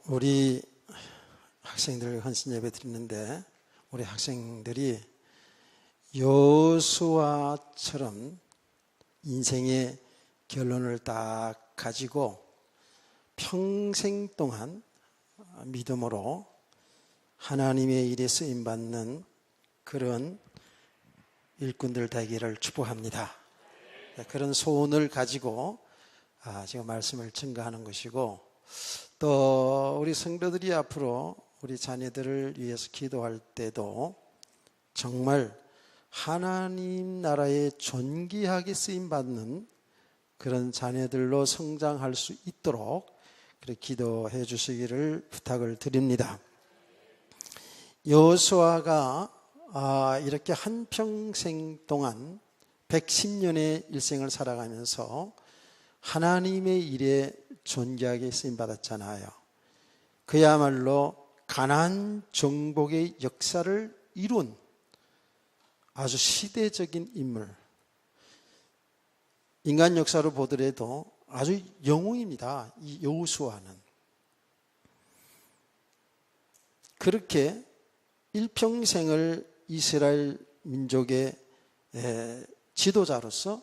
우리 학생들 헌신 예배 드리는데 우리 학생들이 여호수아처럼 인생의 결론을 딱 가지고 평생 동안 믿음으로 하나님의 일에 쓰임받는 그런 일꾼들 되기를 축복합니다. 그런 소원을 가지고 지금 말씀을 증거하는 것이고, 또 우리 성도들이 앞으로 우리 자녀들을 위해서 기도할 때도 정말 하나님 나라에 존귀하게 쓰임받는 그런 자녀들로 성장할 수 있도록 그렇게 기도해 주시기를 부탁을 드립니다. 여호수아가 이렇게 한평생 동안 110년의 일생을 살아가면서 하나님의 일에 존귀하게 쓰임받았잖아요. 그야말로 가나안 정복의 역사를 이룬 아주 시대적인 인물, 인간 역사로 보더라도 아주 영웅입니다. 이 여호수아는. 그렇게 일평생을 이스라엘 민족의 지도자로서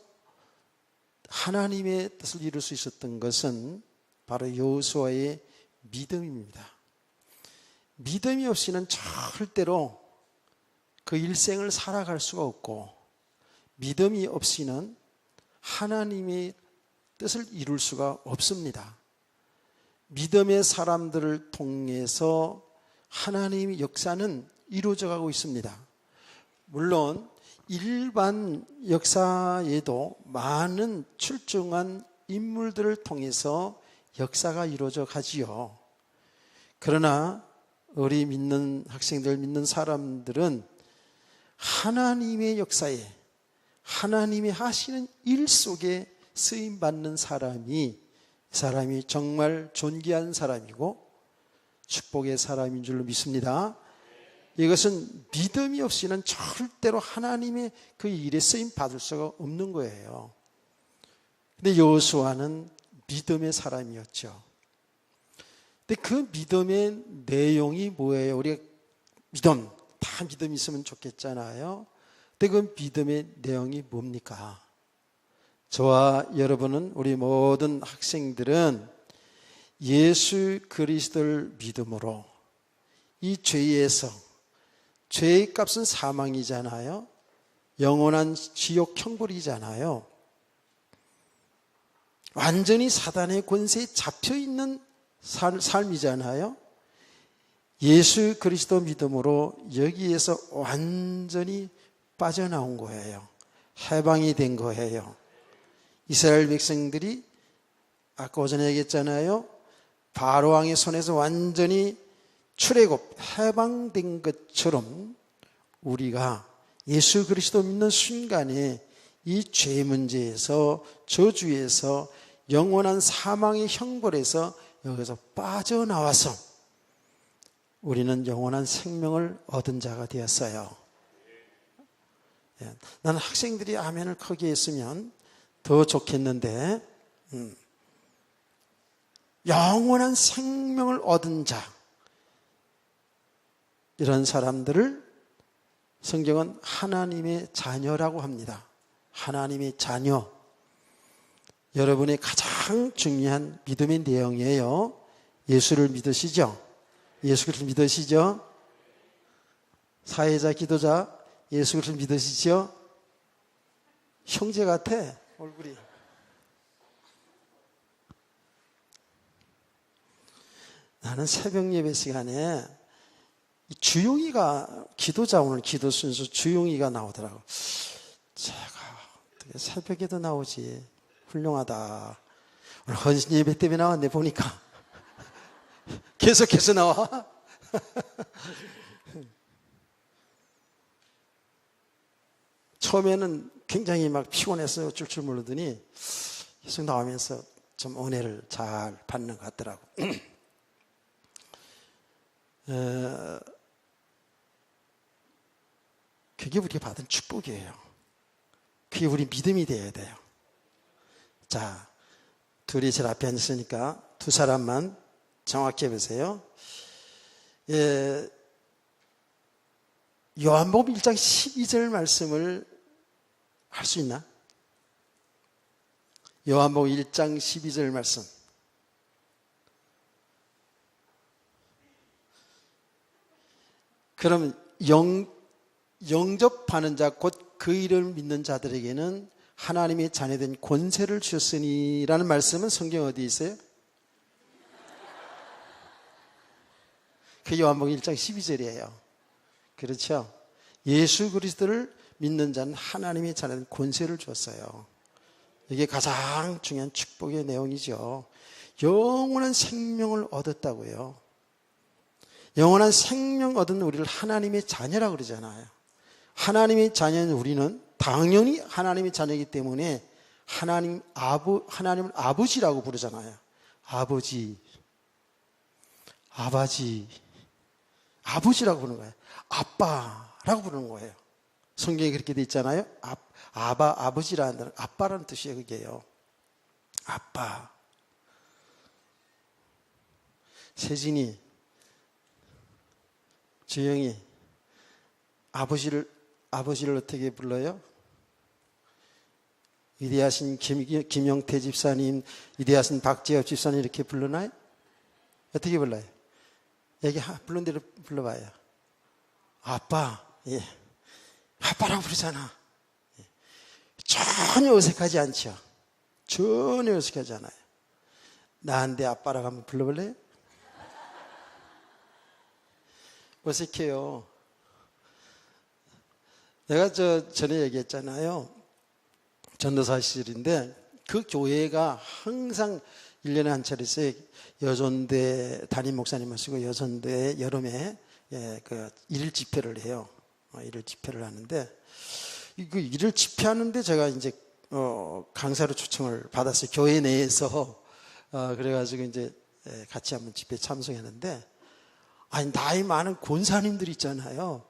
하나님의 뜻을 이룰 수 있었던 것은 바로 여호수아의 믿음입니다. 믿음이 없이는 절대로 그 일생을 살아갈 수가 없고, 믿음이 없이는 하나님의 뜻을 이룰 수가 없습니다. 믿음의 사람들을 통해서 하나님의 역사는 이루어져 가고 있습니다. 물론 일반 역사에도 많은 출중한 인물들을 통해서 역사가 이루어져 가지요. 그러나 우리 믿는 학생들, 믿는 사람들은 하나님의 역사에, 하나님이 하시는 일 속에 쓰임받는 사람이 정말 존귀한 사람이고 축복의 사람인 줄로 믿습니다. 이것은 믿음이 없이는 절대로 하나님의 그 일에 쓰임 받을 수가 없는 거예요. 근데 여호수아는 믿음의 사람이었죠. 근데 그 믿음의 내용이 뭐예요? 우리가 믿음, 다 믿음이 있으면 좋겠잖아요. 근데 그 믿음의 내용이 뭡니까? 저와 여러분은, 우리 모든 학생들은 예수 그리스도를 믿음으로 이 죄에서, 죄의 값은 사망이잖아요. 영원한 지옥 형벌이잖아요. 완전히 사단의 권세에 잡혀있는 삶이잖아요. 예수 그리스도 믿음으로 여기에서 완전히 빠져나온 거예요. 해방이 된 거예요. 이스라엘 백성들이 아까 오전에 얘기했잖아요. 바로 왕의 손에서 완전히 출애굽, 해방된 것처럼 우리가 예수 그리스도 믿는 순간에 이 죄 문제에서, 저주에서, 영원한 사망의 형벌에서 여기서 빠져나와서 우리는 영원한 생명을 얻은 자가 되었어요. 나는 학생들이 아멘을 크게 했으면 더 좋겠는데, 영원한 생명을 얻은 자, 이런 사람들을 성경은 하나님의 자녀라고 합니다. 하나님의 자녀. 여러분의 가장 중요한 믿음의 내용이에요. 예수를 믿으시죠? 예수 그리스도 믿으시죠? 사회자, 기도자, 예수 그리스도 믿으시죠? 형제 같아, 얼굴이. 나는 새벽 예배 시간에 주용이가, 기도자, 오늘 기도 순서 주용이가 나오더라고. 제가 어떻게 새벽에도 나오지, 훌륭하다. 오늘 헌신 예배 때문에 나왔네 보니까. 계속해서 나와. 처음에는 굉장히 막 피곤해서 어쩔 줄 모르더니 계속 나오면서 좀 은혜를 잘 받는 것 같더라고. 그게 우리가 받은 축복이에요. 그게 우리 믿음이 되어야 돼요. 자, 둘이 제일 앞에 앉았으니까 두 사람만 정확히 해보세요. 요한복음 1장 12절 말씀을 할 수 있나? 요한복음 1장 12절 말씀. 그럼 영접하는 자, 곧 그 이름을 믿는 자들에게는 하나님의 자녀된 권세를 주셨으니라는 말씀은 성경 어디 있어요? 그 요한복음 1장 12절이에요. 그렇죠? 예수 그리스도를 믿는 자는 하나님의 자녀된 권세를 주었어요. 이게 가장 중요한 축복의 내용이죠. 영원한 생명을 얻었다고요. 영원한 생명 얻은 우리를 하나님의 자녀라고 그러잖아요. 하나님의 자녀인 우리는 당연히 하나님의 자녀이기 때문에 하나님을 아버지라고 부르잖아요. 아버지, 아바지, 아버지라고 부르는 거예요. 아빠라고 부르는 거예요. 성경에 그렇게 돼 있잖아요. 아버지라는 아빠라는 뜻이에요. 그게요. 아빠. 세진이, 주영이, 아버지를 어떻게 불러요? 위대하신 김영태 집사님, 위대하신 박재엽 집사님 이렇게 불러나요? 어떻게 불러요? 여기 부른 대로 불러봐요. 아빠, 예. 아빠라고 부르잖아. 예. 전혀 어색하지 않죠? 전혀 어색하지 않아요. 나한테 아빠라고 한번 불러볼래요? 어색해요. 내가 전에 얘기했잖아요. 전도사 시절인데 그 교회가 항상 1년에 한 차례 씩 여전대 담임 목사님 모시고 여전대 여름에 그 일일 집회를 해요. 일일 집회를 하는데 그 일일 집회하는데 제가 이제 강사로 초청을 받았어요. 교회 내에서 그래가지고 이제 같이 한번 집회에 참석했는데 아니 나이 많은 권사님들 있잖아요.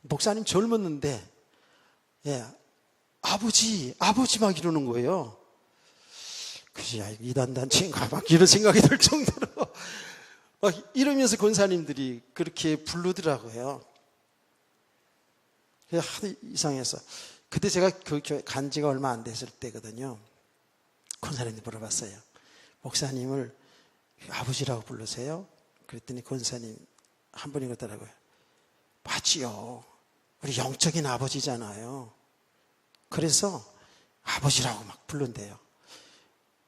목사님 젊었는데 아버지 막 이러는 거예요. 그지 이단단체인가 막 이런 생각이 들 정도로 막 이러면서 권사님들이 그렇게 부르더라고요. 하도 이상해서 그때 제가 그 교회 간 지가 얼마 안 됐을 때거든요. 권사님한테 물어봤어요. 목사님을 아버지라고 부르세요? 그랬더니 권사님 한 분이 그러더라고요. 맞지요. 우리 영적인 아버지잖아요. 그래서 아버지라고 막 부른대요.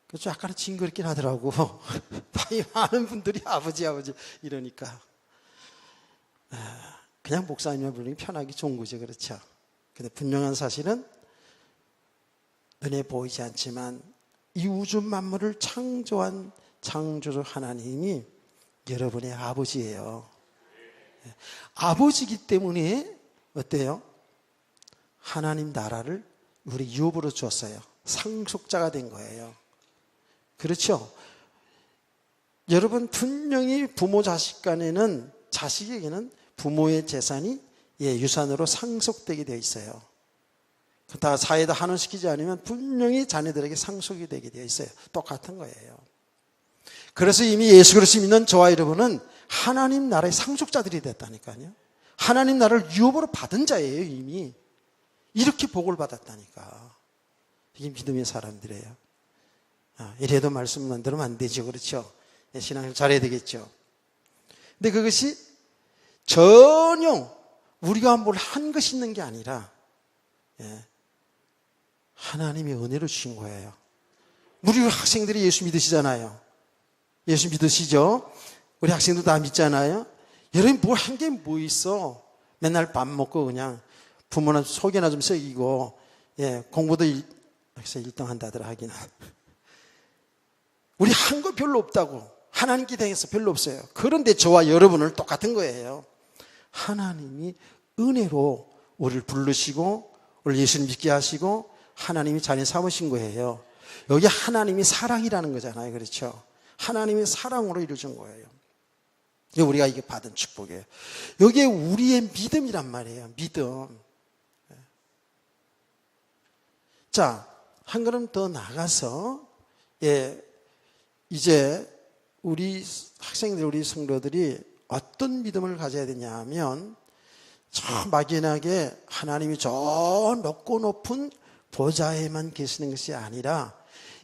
그래서 약간은 징그럽긴 하더라고. 나이 많은 분들이 아버지 이러니까. 그냥 목사님을 부르기 편하기 좋은 거죠. 그렇죠. 근데 분명한 사실은 눈에 보이지 않지만 이 우주 만물을 창조한 창조주 하나님이 여러분의 아버지예요. 아버지이기 때문에 어때요? 하나님 나라를 우리 유업으로 주었어요. 상속자가 된 거예요. 그렇죠? 여러분 분명히 부모 자식 간에는 자식에게는 부모의 재산이 유산으로 상속되게 되어 있어요. 다 사회에다 환원시키지 않으면 분명히 자녀들에게 상속이 되게 되어 있어요. 똑같은 거예요. 그래서 이미 예수 그리스도 믿는 저와 여러분은 하나님 나라의 상속자들이 됐다니까요. 하나님 나라를 유업으로 받은 자예요. 이미 이렇게 복을 받았다니까. 이게 믿음의 사람들이에요. 이래도 말씀 안 들으면 안 되죠. 그렇죠? 신앙을 잘해야 되겠죠. 근데 그것이 전혀 우리가 뭘 한 것이 있는 게 아니라 하나님의 은혜로 주신 거예요. 우리 학생들이 예수 믿으시잖아요. 예수 믿으시죠? 우리 학생들 다 믿잖아요. 여러분 뭘 한 게 뭐 있어? 맨날 밥 먹고 그냥 부모나 속이나 좀 썩이고 공부도 여기서 1등 한다더라 하기는. 우리 한 거 별로 없다고. 하나님께 대해서 별로 없어요. 그런데 저와 여러분은 똑같은 거예요. 하나님이 은혜로 우리를 부르시고 우리 예수님 믿게 하시고 하나님이 자녀 삼으신 거예요. 여기 하나님이 사랑이라는 거잖아요. 그렇죠? 하나님의 사랑으로 이루어진 거예요. 이게 우리가 이게 받은 축복이에요. 여기에 우리의 믿음이란 말이에요. 믿음. 자, 한 걸음 더 나가서 이제 우리 학생들, 우리 성도들이 어떤 믿음을 가져야 되냐 하면, 저 막연하게 하나님이 저 높고 높은 보좌에만 계시는 것이 아니라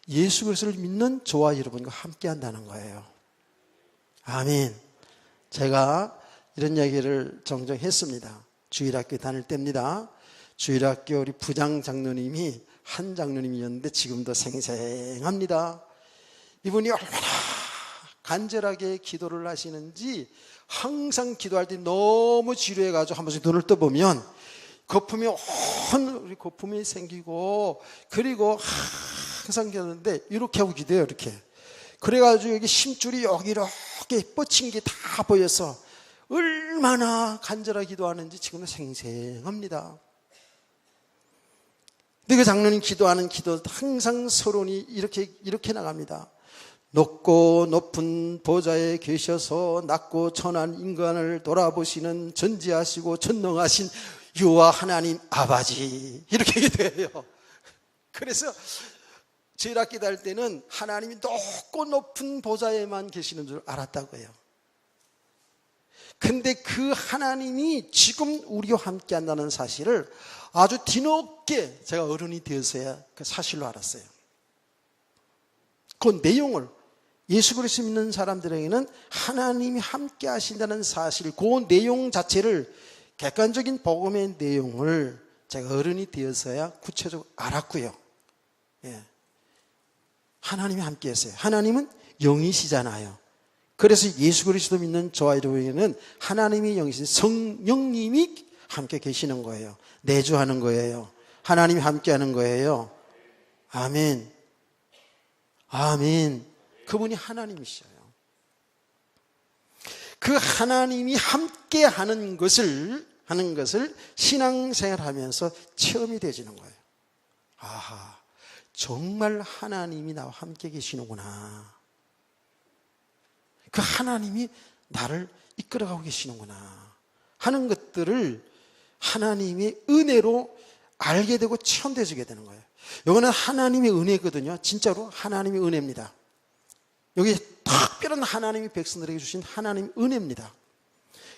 예수 그리스도를 믿는 저와 여러분과 함께 한다는 거예요. 아멘. 제가 이런 얘기를 종종 했습니다. 주일학교 다닐 때입니다. 주일학교 우리 부장 장로님이 한 장로님이었는데 지금도 생생합니다. 이분이 얼마나 간절하게 기도를 하시는지 항상 기도할 때 너무 지루해가지고 한 번씩 눈을 떠보면 우리 거품이 생기고, 그리고 항상 기도하는데 이렇게 하고 기도해요. 이렇게. 그래가지고 여기 심줄이 여기 이렇게 뻗친 게 다 보여서 얼마나 간절하게 기도하는지 지금도 생생합니다. 근데 그 장로님 기도하는 기도 항상 서론이 이렇게 나갑니다. 높고 높은 보좌에 계셔서 낮고 천한 인간을 돌아보시는 전지하시고 전능하신 유아 하나님 아버지, 이렇게 기도해요. 그래서 주일학교 다닐 때는 하나님이 높고 높은 보좌에만 계시는 줄 알았다고 해요. 근데 그 하나님이 지금 우리와 함께 한다는 사실을 아주 뒤늦게 제가 어른이 되어서야 그 사실로 알았어요. 그 내용을, 예수 그리스도 믿는 사람들에게는 하나님이 함께 하신다는 사실, 그 내용 자체를, 객관적인 복음의 내용을 제가 어른이 되어서야 구체적으로 알았고요. 예. 하나님이 함께 했어요. 하나님은 영이시잖아요. 그래서 예수 그리스도 믿는 저와 여러분에게는 하나님이 영이신 성령님이 함께 계시는 거예요. 내주하는 거예요. 하나님이 함께 하는 거예요. 아멘. 아멘. 그분이 하나님이셔요. 그 하나님이 함께 하는 것을 신앙생활 하면서 체험이 되어지는 거예요. 아하, 정말 하나님이 나와 함께 계시는구나. 그 하나님이 나를 이끌어가고 계시는구나 하는 것들을 하나님의 은혜로 알게 되고 체험되어지게 되는 거예요. 이거는 하나님의 은혜거든요. 진짜로 하나님의 은혜입니다. 여기 특별한 하나님이 백성들에게 주신 하나님의 은혜입니다.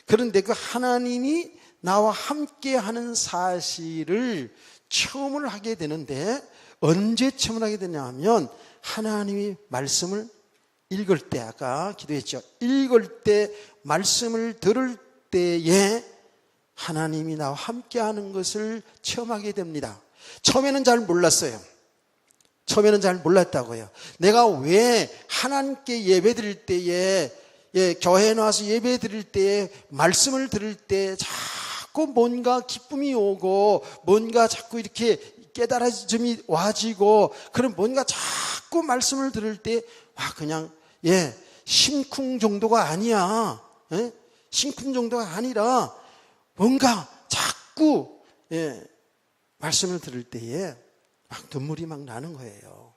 그런데 그 하나님이 나와 함께 하는 사실을 체험을 하게 되는데, 언제 체험을 하게 되냐 하면 하나님이 말씀을 읽을 때, 아까 기도했죠. 읽을 때, 말씀을 들을 때에 하나님이 나와 함께 하는 것을 체험하게 됩니다. 처음에는 잘 몰랐어요. 처음에는 잘 몰랐다고요. 내가 왜 하나님께 예배 드릴 때에, 교회에 나와서 예배 드릴 때에, 말씀을 들을 때 자꾸 뭔가 기쁨이 오고, 뭔가 자꾸 이렇게 깨달아짐이 와지고, 그럼 뭔가 자꾸 말씀을 들을 때, 그냥, 심쿵 정도가 아니야. 심쿵 정도가 아니라, 뭔가 자꾸, 말씀을 들을 때에 막 눈물이 막 나는 거예요.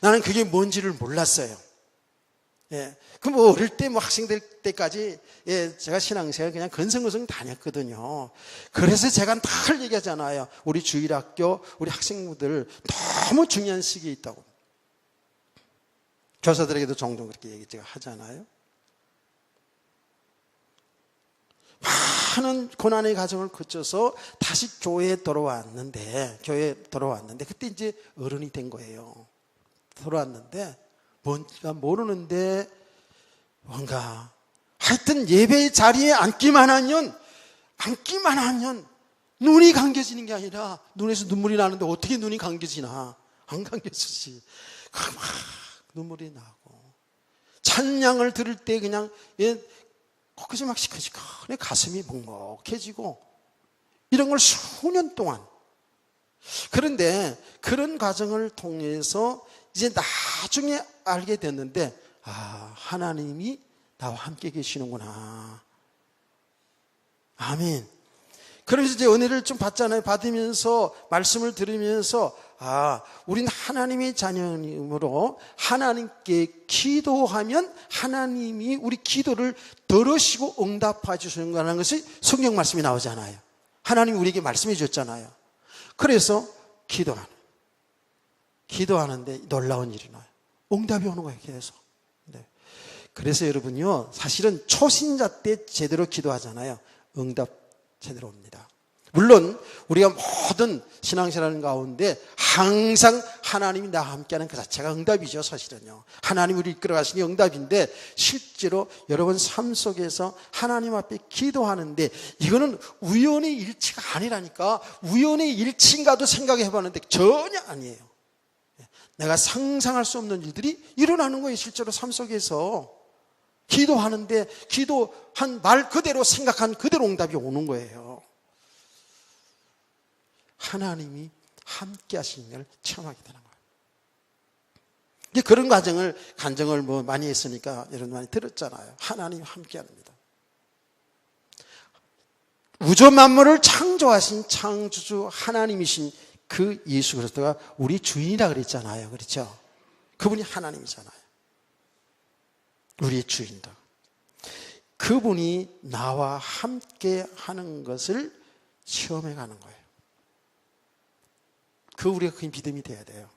나는 그게 뭔지를 몰랐어요. 그 어릴 때 학생들 때까지 제가 신앙생활 그냥 건성건성 다녔거든요. 그래서 제가 늘 얘기하잖아요. 우리 주일학교 우리 학생들 너무 중요한 시기에 있다고. 교사들에게도 종종 그렇게 얘기 제가 하잖아요. 많은 고난의 과정을 거쳐서 다시 교회에 돌아왔는데 그때 이제 어른이 된 거예요. 돌아왔는데 뭔가 모르는데 뭔가 하여튼 예배 자리에 앉기만 하면 눈이 감겨지는 게 아니라, 눈에서 눈물이 나는데 어떻게 눈이 감겨지나? 안 감겨지지. 막 눈물이 나고, 찬양을 들을 때 그냥 코끝이 막 시큰시큰해, 가슴이 먹먹해지고, 이런 걸 수년 동안. 그런데 그런 과정을 통해서 이제 나중에 알게 됐는데, 하나님이 나와 함께 계시는구나. 아멘. 그러면서 이제 은혜를 좀 받잖아요. 받으면서 말씀을 들으면서 우린 하나님의 자녀임으로 하나님께 기도하면 하나님이 우리 기도를 들으시고 응답해 주시는 거라는 것이 성경 말씀이 나오잖아요. 하나님이 우리에게 말씀해 주셨잖아요. 그래서 기도하는데 놀라운 일이 나요. 응답이 오는 거예요, 계속. 그래서 여러분요, 사실은 초신자 때 제대로 기도하잖아요. 응답 제대로 옵니다. 물론 우리가 모든 신앙생활 가운데 항상 하나님이 나와 함께하는 그 자체가 응답이죠. 사실은요, 하나님이 우리 이끌어 가시는 게 응답인데, 실제로 여러분 삶 속에서 하나님 앞에 기도하는데 이거는 우연의 일치가 아니라니까. 우연의 일치인가도 생각해 봤는데 전혀 아니에요. 내가 상상할 수 없는 일들이 일어나는 거예요. 실제로 삶 속에서 기도하는데 기도한 말 그대로, 생각한 그대로 응답이 오는 거예요. 하나님이 함께 하시는 걸 체험하게 되는 거예요. 이제 그런 간증을 많이 했으니까 여러분 많이 들었잖아요. 하나님이 함께 합니다. 우주 만물을 창조하신 창조주 하나님이신 그 예수 그리스도가 우리 주인이라 그랬잖아요. 그렇죠? 그분이 하나님이잖아요. 우리의 주인도. 그분이 나와 함께 하는 것을 체험해 가는 거예요. 우리가 그 믿음이 돼야 돼요.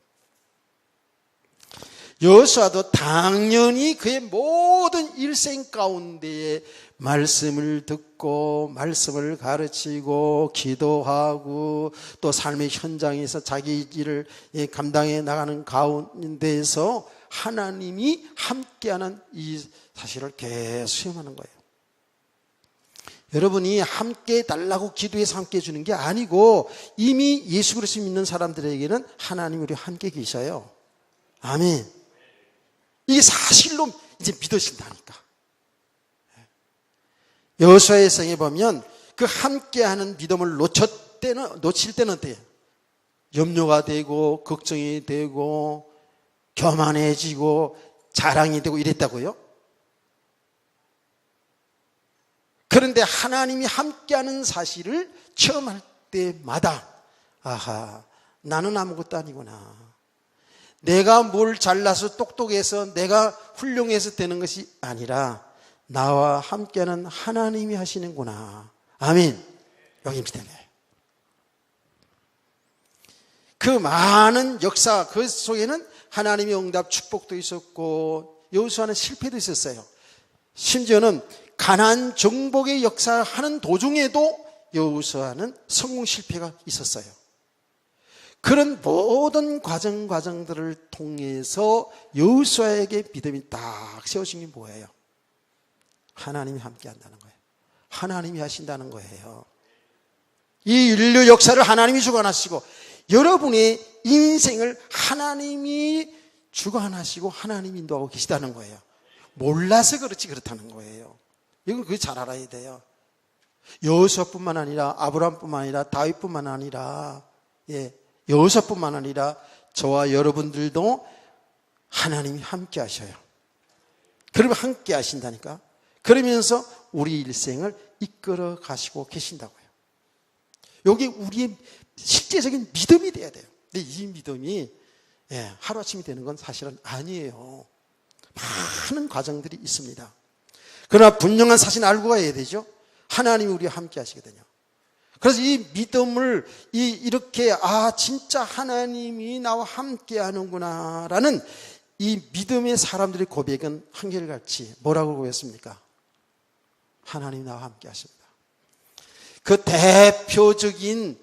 여호수아도 당연히 그의 모든 일생 가운데에 말씀을 듣고 말씀을 가르치고 기도하고 또 삶의 현장에서 자기 일을 감당해 나가는 가운데에서 하나님이 함께하는 이 사실을 계속 수용하는 거예요. 여러분이 함께 달라고 기도해서 함께 해주는 게 아니고, 이미 예수 그리스도 믿는 사람들에게는 하나님이 우리와 함께 계셔요. 아멘. 이게 사실로 이제 믿어진다니까. 여호수아의 성에 보면 그 함께하는 믿음을 놓칠 때는 어때요? 염려가 되고 걱정이 되고 교만해지고 자랑이 되고 이랬다고요? 그런데 하나님이 함께하는 사실을 체험할 때마다, 아하, 나는 아무것도 아니구나. 내가 뭘 잘나서 똑똑해서 내가 훌륭해서 되는 것이 아니라 나와 함께하는 하나님이 하시는구나. 아멘. 여기 믿음이에요. 그 많은 역사, 그 속에는 하나님의 응답 축복도 있었고 여호수아는 실패도 있었어요. 심지어는 가나안 정복의 역사를 하는 도중에도 여호수아는 성공 실패가 있었어요. 그런 모든 과정들을 통해서 여호수아에게 믿음이 딱 세워진 게 뭐예요? 하나님이 함께 한다는 거예요. 하나님이 하신다는 거예요. 이 인류 역사를 하나님이 주관하시고 여러분의 인생을 하나님이 주관하시고 하나님이 인도하고 계시다는 거예요. 몰라서 그렇다는 거예요. 이건 그거 잘 알아야 돼요. 여호수아뿐만 아니라 아브라함뿐만 아니라 다윗뿐만 아니라 여호수아뿐만 아니라 저와 여러분들도 하나님이 함께 하셔요. 그러면 함께 하신다니까. 그러면서 우리 일생을 이끌어 가시고 계신다고요. 여기 우리의 실제적인 믿음이 돼야 돼요. 근데 이 믿음이 하루아침이 되는 건 사실은 아니에요. 많은 과정들이 있습니다. 그러나 분명한 사실은 알고 가야 되죠. 하나님이 우리와 함께 하시거든요. 그래서 이 믿음을 이렇게 진짜 하나님이 나와 함께 하는구나 라는 이 믿음의 사람들의 고백은 한결같이 뭐라고 고백했습니까? 하나님이 나와 함께 하십니다. 그 대표적인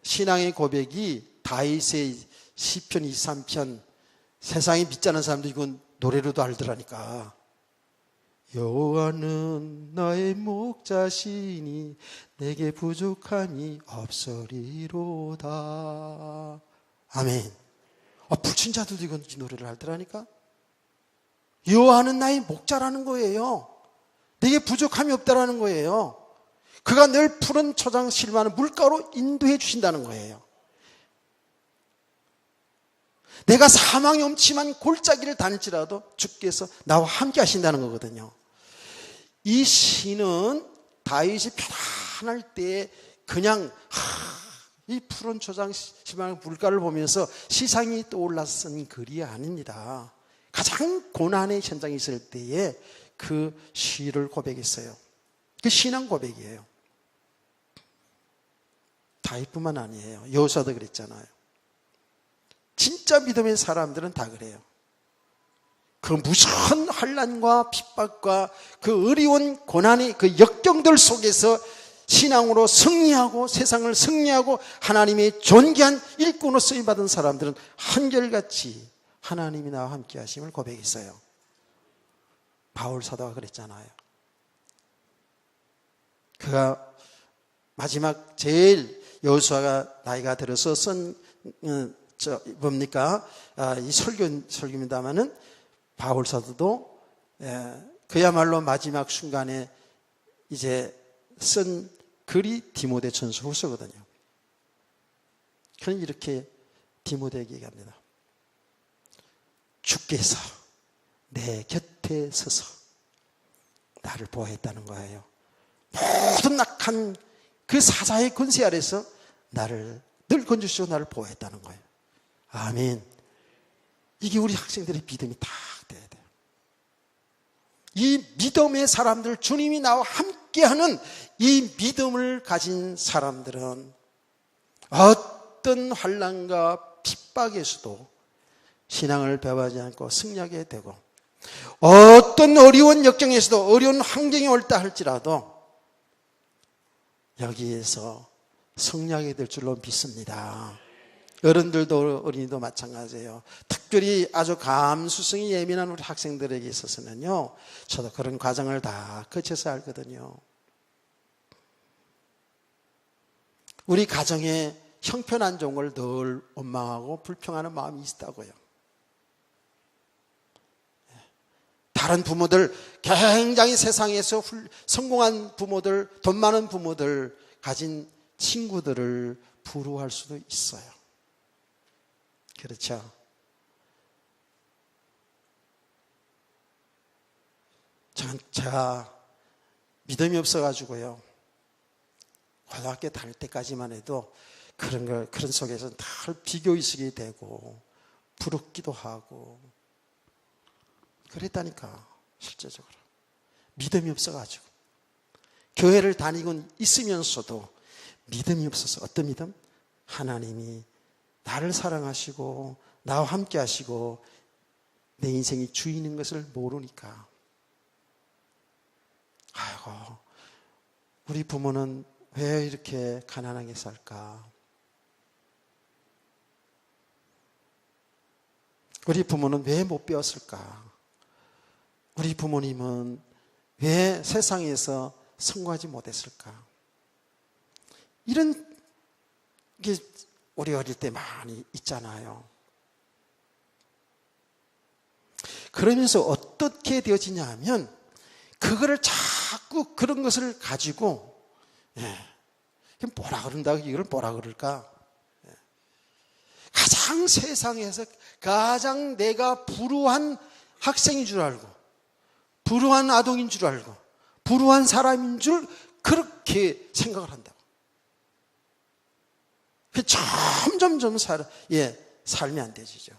신앙의 고백이 다윗의 시편 23편, 세상에 믿지 않는 사람들이 이건 노래로도 알더라니까. 여호와는 나의 목자시니 내게 부족함이 없으리로다. 아멘. 불신자들도 이건 이 노래를 알더라니까. 여호와는 나의 목자라는 거예요. 내게 부족함이 없다라는 거예요. 그가 늘 푸른 초장 실만한 물가로 인도해 주신다는 거예요. 내가 사망이 엄침한 골짜기를 다닐지라도 주께서 나와 함께 하신다는 거거든요. 이 시는 다윗이 편안할 때 그냥 이 푸른 초장 실만한 물가를 보면서 시상이 떠올라서 쓴 글이 아닙니다. 가장 고난의 현장에 있을 때에 그 시를 고백했어요. 그 신앙 고백이에요. 다윗뿐만 아니에요. 여호수아도 그랬잖아요. 진짜 믿음의 사람들은 다 그래요. 그 무서운 환난과 핍박과 그 어려운 고난의 그 역경들 속에서 신앙으로 승리하고 세상을 승리하고 하나님의 존귀한 일꾼으로 쓰임받은 사람들은 한결같이 하나님이 나와 함께 하심을 고백했어요. 바울 사도가 그랬잖아요. 그가 마지막 제일 여호수아가 나이가 들어서 이 설교입니다마는 바울 사도도 그야말로 마지막 순간에 이제 쓴 글이 디모데전서 후서거든요. 그는 이렇게 디모데에게 얘기합니다. 주께서 내 곁에 서서 나를 보호했다는 거예요. 모든 악한 그 사자의 권세 아래서 나를 늘 건져주시고 나를 보호했다는 거예요. 아멘. 이게 우리 학생들의 믿음이 딱 돼야 돼요. 이 믿음의 사람들, 주님이 나와 함께하는 이 믿음을 가진 사람들은 어떤 환난과 핍박에서도 신앙을 배반하지 않고 승리하게 되고, 어떤 어려운 역경에서도 어려운 환경이 올다 할지라도 여기에서 승리하게 될 줄로 믿습니다. 어른들도 어린이도 마찬가지예요. 특별히 아주 감수성이 예민한 우리 학생들에게 있어서는요, 저도 그런 과정을 다 거쳐서 알거든요. 우리 가정에 형편안 좋은 걸 늘 원망하고 불평하는 마음이 있다고요. 다른 부모들, 굉장히 세상에서 성공한 부모들, 돈 많은 부모들, 가진 친구들을 부러워할 수도 있어요. 그렇죠? 제가 믿음이 없어가지고요, 고등학교 다닐 때까지만 해도 그런 속에서 다 비교의식이 되고 부럽기도 하고 그랬다니까. 실제적으로 믿음이 없어가지고 교회를 다니고 있으면서도 믿음이 없어서. 어떤 믿음? 하나님이 나를 사랑하시고 나와 함께 하시고 내 인생이 주인인 것을 모르니까. 아이고, 우리 부모는 왜 이렇게 가난하게 살까? 우리 부모는 왜 못 배웠을까? 우리 부모님은 왜 세상에서 성공하지 못했을까? 이런 게 우리 어릴 때 많이 있잖아요. 그러면서 어떻게 되어지냐 하면 그거를 자꾸 그런 것을 가지고 뭐라 그런다, 이걸 뭐라 그럴까? 가장 세상에서 가장 내가 불우한 학생인 줄 알고, 불우한 아동인 줄 알고, 불우한 사람인 줄 그렇게 생각을 한다고. 점점점 삶이 안 되지죠.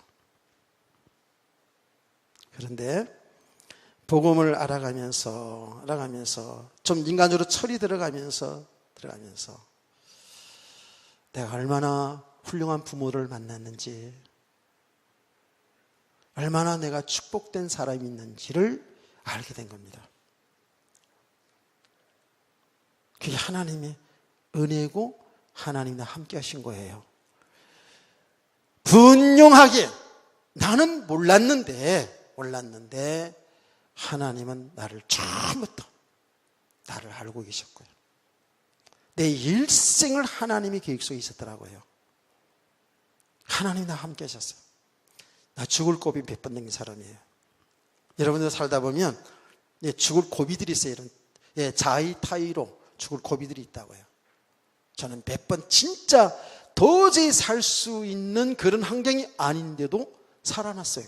그런데 복음을 알아가면서 좀 인간적으로 철이 들어가면서 내가 얼마나 훌륭한 부모를 만났는지, 얼마나 내가 축복된 사람이 있는지를 알게 된 겁니다. 그게 하나님의 은혜고 하나님과 함께 하신 거예요. 분명하게 나는 몰랐는데 하나님은 나를 처음부터 나를 알고 계셨고요. 내 일생을 하나님의 계획 속에 있었더라고요. 하나님이 나와 함께 하셨어요. 나 죽을 고비 몇 번 넘긴 사람이에요. 여러분들 살다 보면 죽을 고비들이 있어요. 이런 자의 타의로 죽을 고비들이 있다고요. 저는 몇 번 진짜 도저히 살 수 있는 그런 환경이 아닌데도 살아났어요.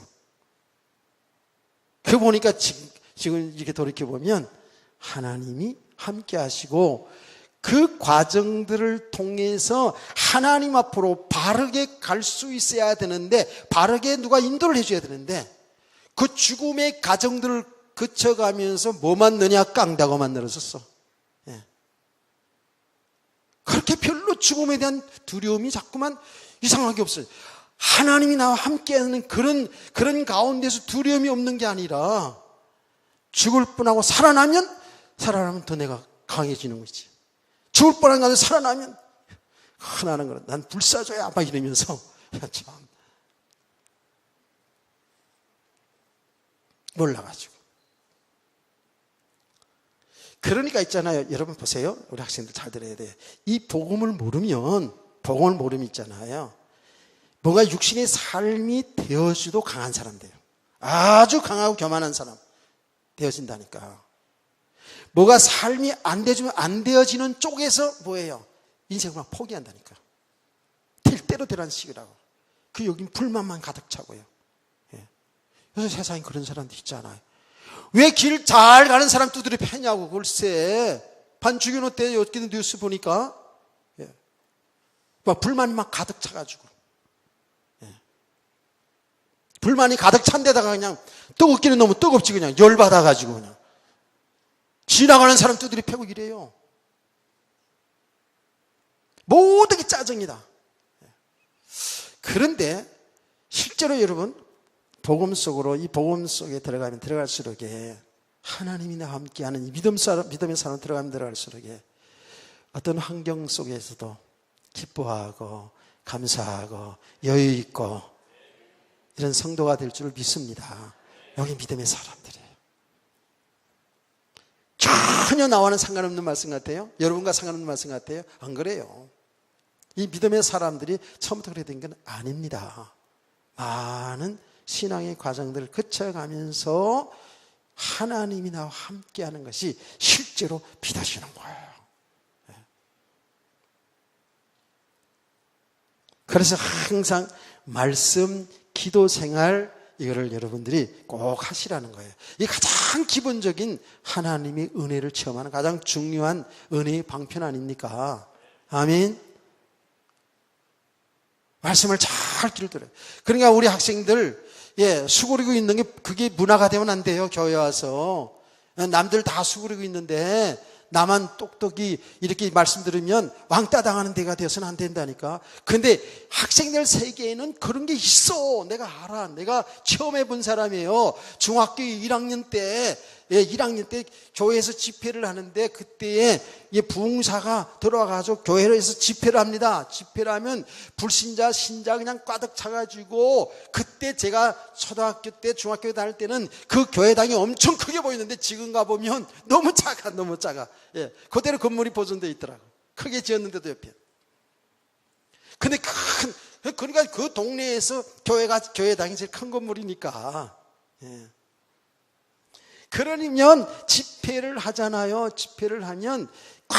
그 보니까 지금 이렇게 돌이켜보면 하나님이 함께 하시고 그 과정들을 통해서 하나님 앞으로 바르게 갈 수 있어야 되는데, 바르게 누가 인도를 해줘야 되는데, 그 죽음의 과정들을 거쳐가면서 뭐만 넣냐? 깡다고만 늘어섰어. 그렇게 별로 죽음에 대한 두려움이 자꾸만 이상하게 없어요. 하나님이 나와 함께하는 그런 가운데서 두려움이 없는 게 아니라 죽을 뻔하고 살아나면 더 내가 강해지는 거지. 죽을 뻔한 가운데 살아나면 흔하는 거는 난 불사조야 막 이러면서 참 몰라가지고. 그러니까 있잖아요. 여러분 보세요. 우리 학생들 잘 들어야 돼요. 이 복음을 모르면 있잖아요. 뭔가 육신의 삶이 되어지도 강한 사람 돼요. 아주 강하고 교만한 사람 되어진다니까. 뭐가 삶이 안 되어지는 쪽에서 뭐예요? 인생을 막 포기한다니까. 될 대로 되라는 식이라고. 그 여긴 불만만 가득 차고요. 예. 요새 세상에 그런 사람도 있잖아요. 왜 길 잘 가는 사람 두드려 패냐고. 글쎄 반 죽여놓대. 어떻게든 뉴스 보니까 예. 막 불만이 막 가득 차가지고 예. 불만이 가득 찬 데다가 그냥 뜨겁기는 너무 뜨겁지. 그냥 열받아가지고 그냥 지나가는 사람 두드려 패고 이래요. 모든 게 짜증이다. 그런데 실제로 여러분 복음 속으로, 이 복음 속에 들어가면 들어갈수록 하나님이 나와 함께하는 이 믿음의 사람 들어가면 들어갈수록 어떤 환경 속에서도 기뻐하고 감사하고 여유 있고 이런 성도가 될 줄 믿습니다. 여기 믿음의 사람들이에요. 전혀 나와는 상관없는 말씀 같아요? 여러분과 상관없는 말씀 같아요? 안 그래요. 이 믿음의 사람들이 처음부터 그래야 된 건 아닙니다. 많은 신앙의 과정들을 거쳐가면서 하나님이 나와 함께하는 것이 실제로 믿어지는 거예요. 그래서 항상 말씀, 기도 생활 이거를 여러분들이 꼭 하시라는 거예요. 이 가장 기본적인 하나님의 은혜를 체험하는 가장 중요한 은혜의 방편 아닙니까? 아멘. 말씀을 잘 들어요. 그러니까 우리 학생들 수그리고 있는 게 그게 문화가 되면 안 돼요. 교회 와서 남들 다 수그리고 있는데 나만 똑똑히 이렇게 말씀 들으면 왕따 당하는 데가 되어서는 안 된다니까. 그런데 학생들 세계에는 그런 게 있어. 내가 알아. 내가 체험해 본 사람이에요. 중학교 1학년 때 교회에서 집회를 하는데 그때에 부흥사가 들어와가지고 교회에서 집회를 합니다. 집회를 하면 불신자, 신자 그냥 꽈득 차가지고 그때 제가 초등학교 때, 중학교 때 다닐 때는 그 교회당이 엄청 크게 보이는데 지금 가보면 너무 작아. 그대로 건물이 보존되어 있더라고. 크게 지었는데도 옆에. 근데 그러니까 그 동네에서 교회당이 제일 큰 건물이니까. 그러면 집회를 하잖아요. 집회를 하면 꽉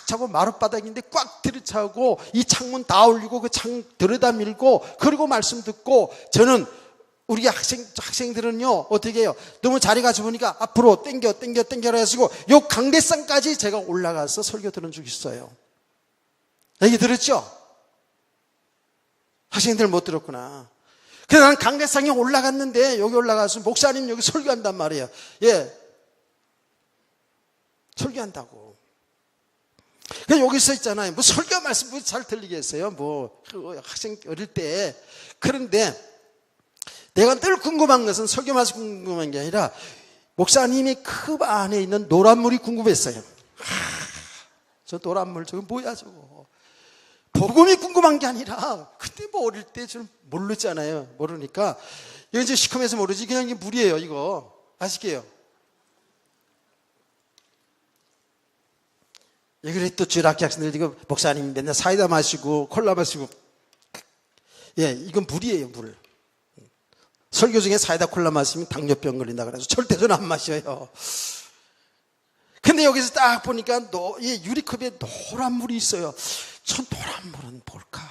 차고 마룻바닥인데 꽉 들이차고 이 창문 다 올리고 그 창 들여다 밀고 그리고 말씀 듣고 저는 우리 학생들은요 어떻게 해요? 너무 자리가 좁으니까 앞으로 땡겨라 해가지고 요 강대상까지 제가 올라가서 설교 들은 적 있어요. 얘기 들었죠? 학생들 못 들었구나. 그래서 나는 강대상에 올라갔는데 여기 올라가서 목사님 여기 설교한단 말이에요. 설교한다고. 그래서 여기서 있잖아요. 뭐 설교 말씀 잘 들리겠어요? 학생 어릴 때. 그런데 내가 늘 궁금한 것은 설교 말씀 궁금한 게 아니라 목사님의 컵 안에 있는 노란물이 궁금했어요. 저 노란물 저거 뭐야 저거. 복음이 궁금한 게 아니라 그때 어릴 때 좀 모르잖아요. 모르니까 이거 이제 시커매서 모르지 그냥 이게 물이에요. 이거 아시게요? 그래 또 주일학교 학생들 이거 목사님 맨날 사이다 마시고 콜라 마시고 이건 물이에요. 물. 설교 중에 사이다 콜라 마시면 당뇨병 걸린다 그래서 절대 저는 안 마셔요. 근데 여기서 딱 보니까 유리컵에 노란 물이 있어요. 저 노란 물은 뭘까?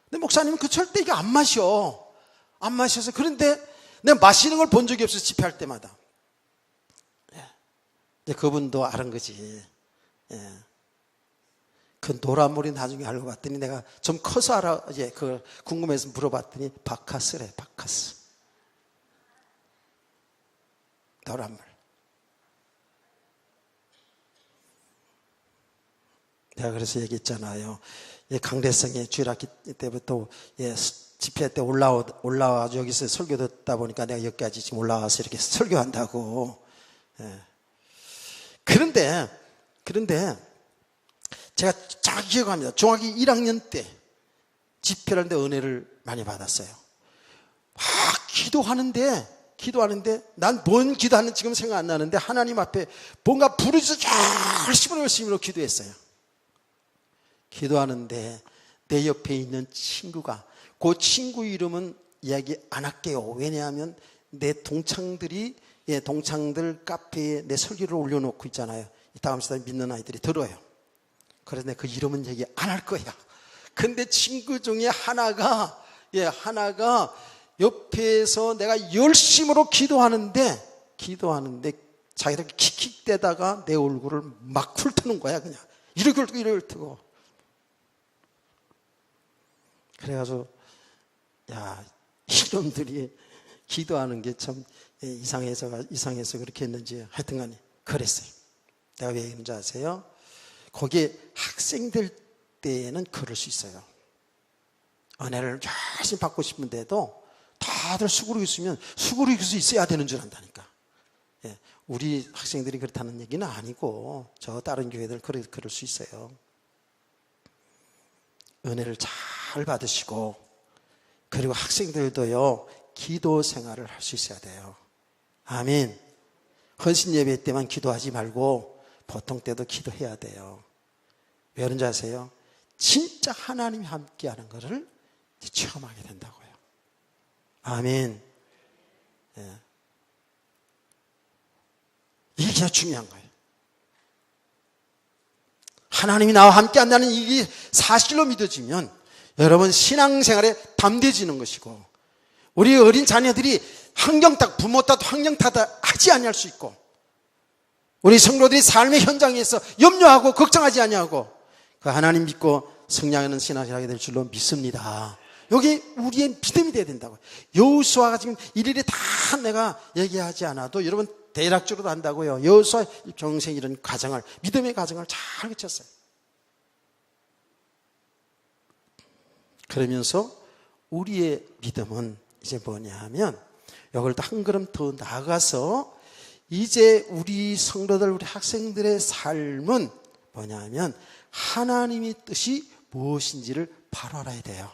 근데 목사님은 절대 이거 안 마셔. 안 마셔서. 그런데 내가 마시는 걸 본 적이 없어요. 집회할 때마다. 그분도 아는 거지. 그 노란 물이 나중에 알고 봤더니 내가 좀 커서 궁금해서 물어봤더니 바카스래. 바카스. 노란 물. 내가 그래서 얘기했잖아요. 강대성의 주일학기 때부터 집회 때 올라와서 여기서 설교 듣다 보니까 내가 여기까지 지금 올라와서 이렇게 설교한다고. 예. 그런데 제가 잘 기억합니다. 중학교 1학년 때 집회를 하는데 은혜를 많이 받았어요. 기도하는데 난 뭔 기도하는지 지금 생각 안 나는데 하나님 앞에 뭔가 부르짖어 열심히 기도했어요. 기도하는데 내 옆에 있는 친구가, 그 친구 이름은 이야기 안 할게요. 왜냐하면 내 동창들 카페에 내 설교를 올려놓고 있잖아요. 이따 가면서 믿는 아이들이 들어요. 그래서 내가 그 이름은 얘기 안 할 거야. 근데 친구 중에 하나가 옆에서 내가 열심으로 기도하는데 자기가 킥킥대다가 내 얼굴을 막 훑는 거야. 그냥 이렇게 훑고. 그래가지고 야, 이놈들이 기도하는 게 참 이상해서 그렇게 했는지 하여튼간에 그랬어요. 내가 왜 그런지 아세요? 거기에 학생들 때에는 그럴 수 있어요. 은혜를 열심히 받고 싶은데도 다들 수그리고 있으면 수그리고 있어야 되는 줄 안다니까. 예, 우리 학생들이 그렇다는 얘기는 아니고 저 다른 교회들 그럴 수 있어요. 은혜를 잘 받으시고, 그리고 학생들도요 기도 생활을 할 수 있어야 돼요. 아멘. 헌신 예배 때만 기도하지 말고 보통 때도 기도해야 돼요. 왜 그런지 아세요? 진짜 하나님이 함께하는 것을 체험하게 된다고요. 아멘. 예. 이게 진짜 중요한 거예요. 하나님이 나와 함께한다는 이게 사실로 믿어지면 여러분 신앙생활에 담대해지는 것이고, 우리 어린 자녀들이 부모 탓 환경 탓하지 아니할 수 있고, 우리 성도들이 삶의 현장에서 염려하고 걱정하지 아니하고 그 하나님 믿고 성장하는 신앙생활이 될 줄로 믿습니다. 여기 우리의 믿음이 돼야 된다고요. 여호수아가 지금 일일이 다 내가 얘기하지 않아도 여러분 대략적으로도 안다고요. 여호수아 평생 이런 믿음의 과정을 잘 거쳤어요. 그러면서 우리의 믿음은 이제 뭐냐 하면 이걸 또 한 걸음 더 나아가서 이제 우리 성도들, 우리 학생들의 삶은 뭐냐 하면 하나님의 뜻이 무엇인지를 바로 알아야 돼요.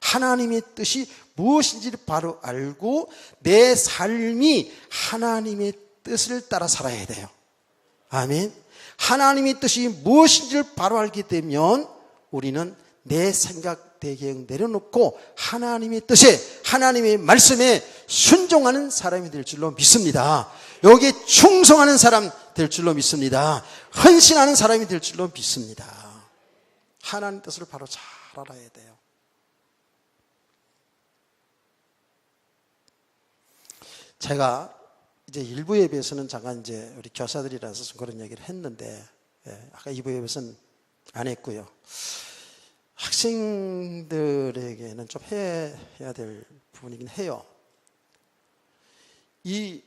하나님의 뜻이 무엇인지를 바로 알고 내 삶이 하나님의 뜻을 따라 살아야 돼요. 아멘. 하나님의 뜻이 무엇인지를 바로 알게 되면 우리는 내 생각, 대경 내려놓고 하나님의 뜻에, 하나님의 말씀에 순종하는 사람이 될 줄로 믿습니다. 여기에 충성하는 사람 될 줄로 믿습니다. 헌신하는 사람이 될 줄로 믿습니다. 하나님 뜻을 바로 잘 알아야 돼요. 제가 이제 일부 예배에서는 잠깐 이제 우리 교사들이라서 좀 그런 얘기를 했는데, 아까 2부 예배에서는 안 했고요. 학생들에게는 좀 해야 될 부분이긴 해요. 이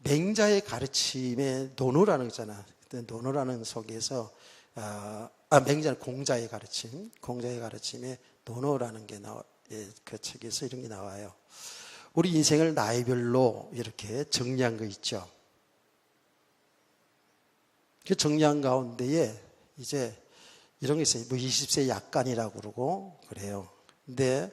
맹자의 가르침에 논어라는 거 있잖아. 논어라는 속에서 맹자는 공자의 가르침에 논어라는 게 그 책에서 이런 게 나와요. 우리 인생을 나이별로 이렇게 정리한 거 있죠. 그 정리한 가운데에 이제 이런 게 있어요. 20세 약간이라고 그러고 그래요. 근데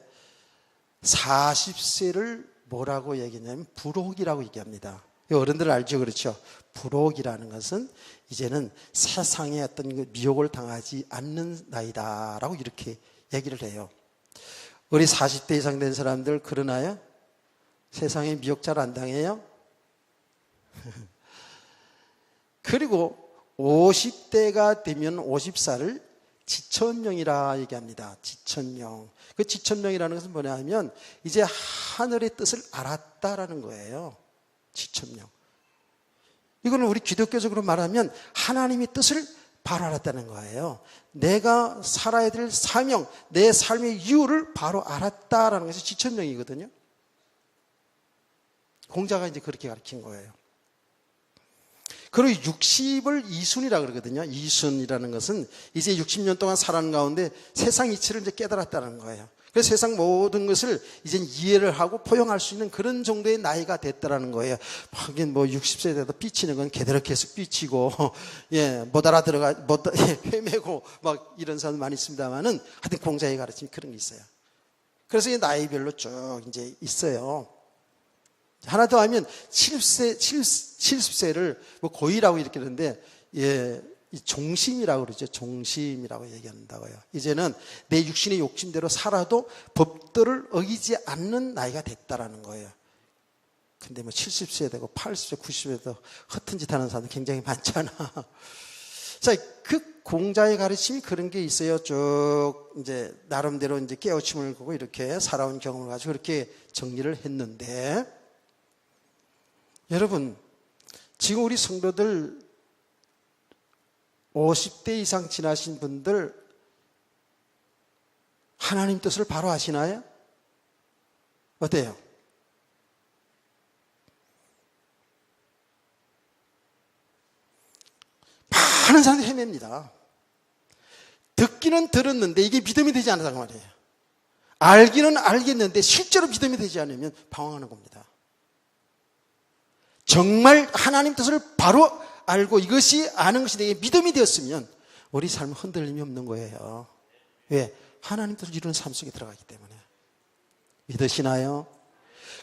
40세를 뭐라고 얘기하냐면 불혹이라고 얘기합니다. 어른들 알죠? 그렇죠? 불혹이라는 것은 이제는 세상에 어떤 미혹을 당하지 않는 나이다라고 이렇게 얘기를 해요. 우리 40대 이상 된 사람들 그러나요? 세상에 미혹 잘 안 당해요? 그리고 50대가 되면 50살을 지천령이라 얘기합니다. 지천령. 그 지천령이라는 것은 뭐냐 하면 이제 하늘의 뜻을 알았다라는 거예요. 지천령. 이거는 우리 기독교적으로 말하면 하나님의 뜻을 바로 알았다는 거예요. 내가 살아야 될 사명, 내 삶의 이유를 바로 알았다라는 것이 지천령이거든요. 공자가 이제 그렇게 가르친 거예요. 그리고 60을 이순이라고 그러거든요. 이순이라는 것은 이제 60년 동안 살아가는 가운데 세상 이치를 이제 깨달았다는 거예요. 그래서 세상 모든 것을 이젠 이해를 하고 포용할 수 있는 그런 정도의 나이가 됐다라는 거예요. 하긴 뭐 60세 돼도 삐치는 건 걔대로 계속 삐치고, 예, 못 헤매고 막 이런 사람 많이 있습니다만은 하여튼 공자의 가르침이 그런 게 있어요. 그래서 이 나이별로 쭉 이제 있어요. 하나 더 하면 70세를 뭐 고의라고 이렇게 그러는데, 예, 이 종심이라고 그러죠. 종심이라고 얘기한다고요. 이제는 내 육신의 욕심대로 살아도 법도를 어기지 않는 나이가 됐다라는 거예요. 근데 뭐 70세 되고 80세, 90세 되고 허튼 짓 하는 사람들 굉장히 많잖아. 자, 그 공자의 가르침이 그런 게 있어요. 쭉 이제 나름대로 이제 깨우침을 보고 이렇게 살아온 경험을 가지고 그렇게 정리를 했는데, 여러분, 지금 우리 성도들 50대 이상 지나신 분들 하나님 뜻을 바로 아시나요? 어때요? 많은 사람들이 헤맵니다. 듣기는 들었는데 이게 믿음이 되지 않아서 말이에요. 알기는 알겠는데 실제로 믿음이 되지 않으면 방황하는 겁니다. 정말 하나님 뜻을 바로 알고 이것이 아는 것이 내게 믿음이 되었으면 우리 삶은 흔들림이 없는 거예요. 왜? 하나님 뜻을 이루는 삶 속에 들어가기 때문에. 믿으시나요?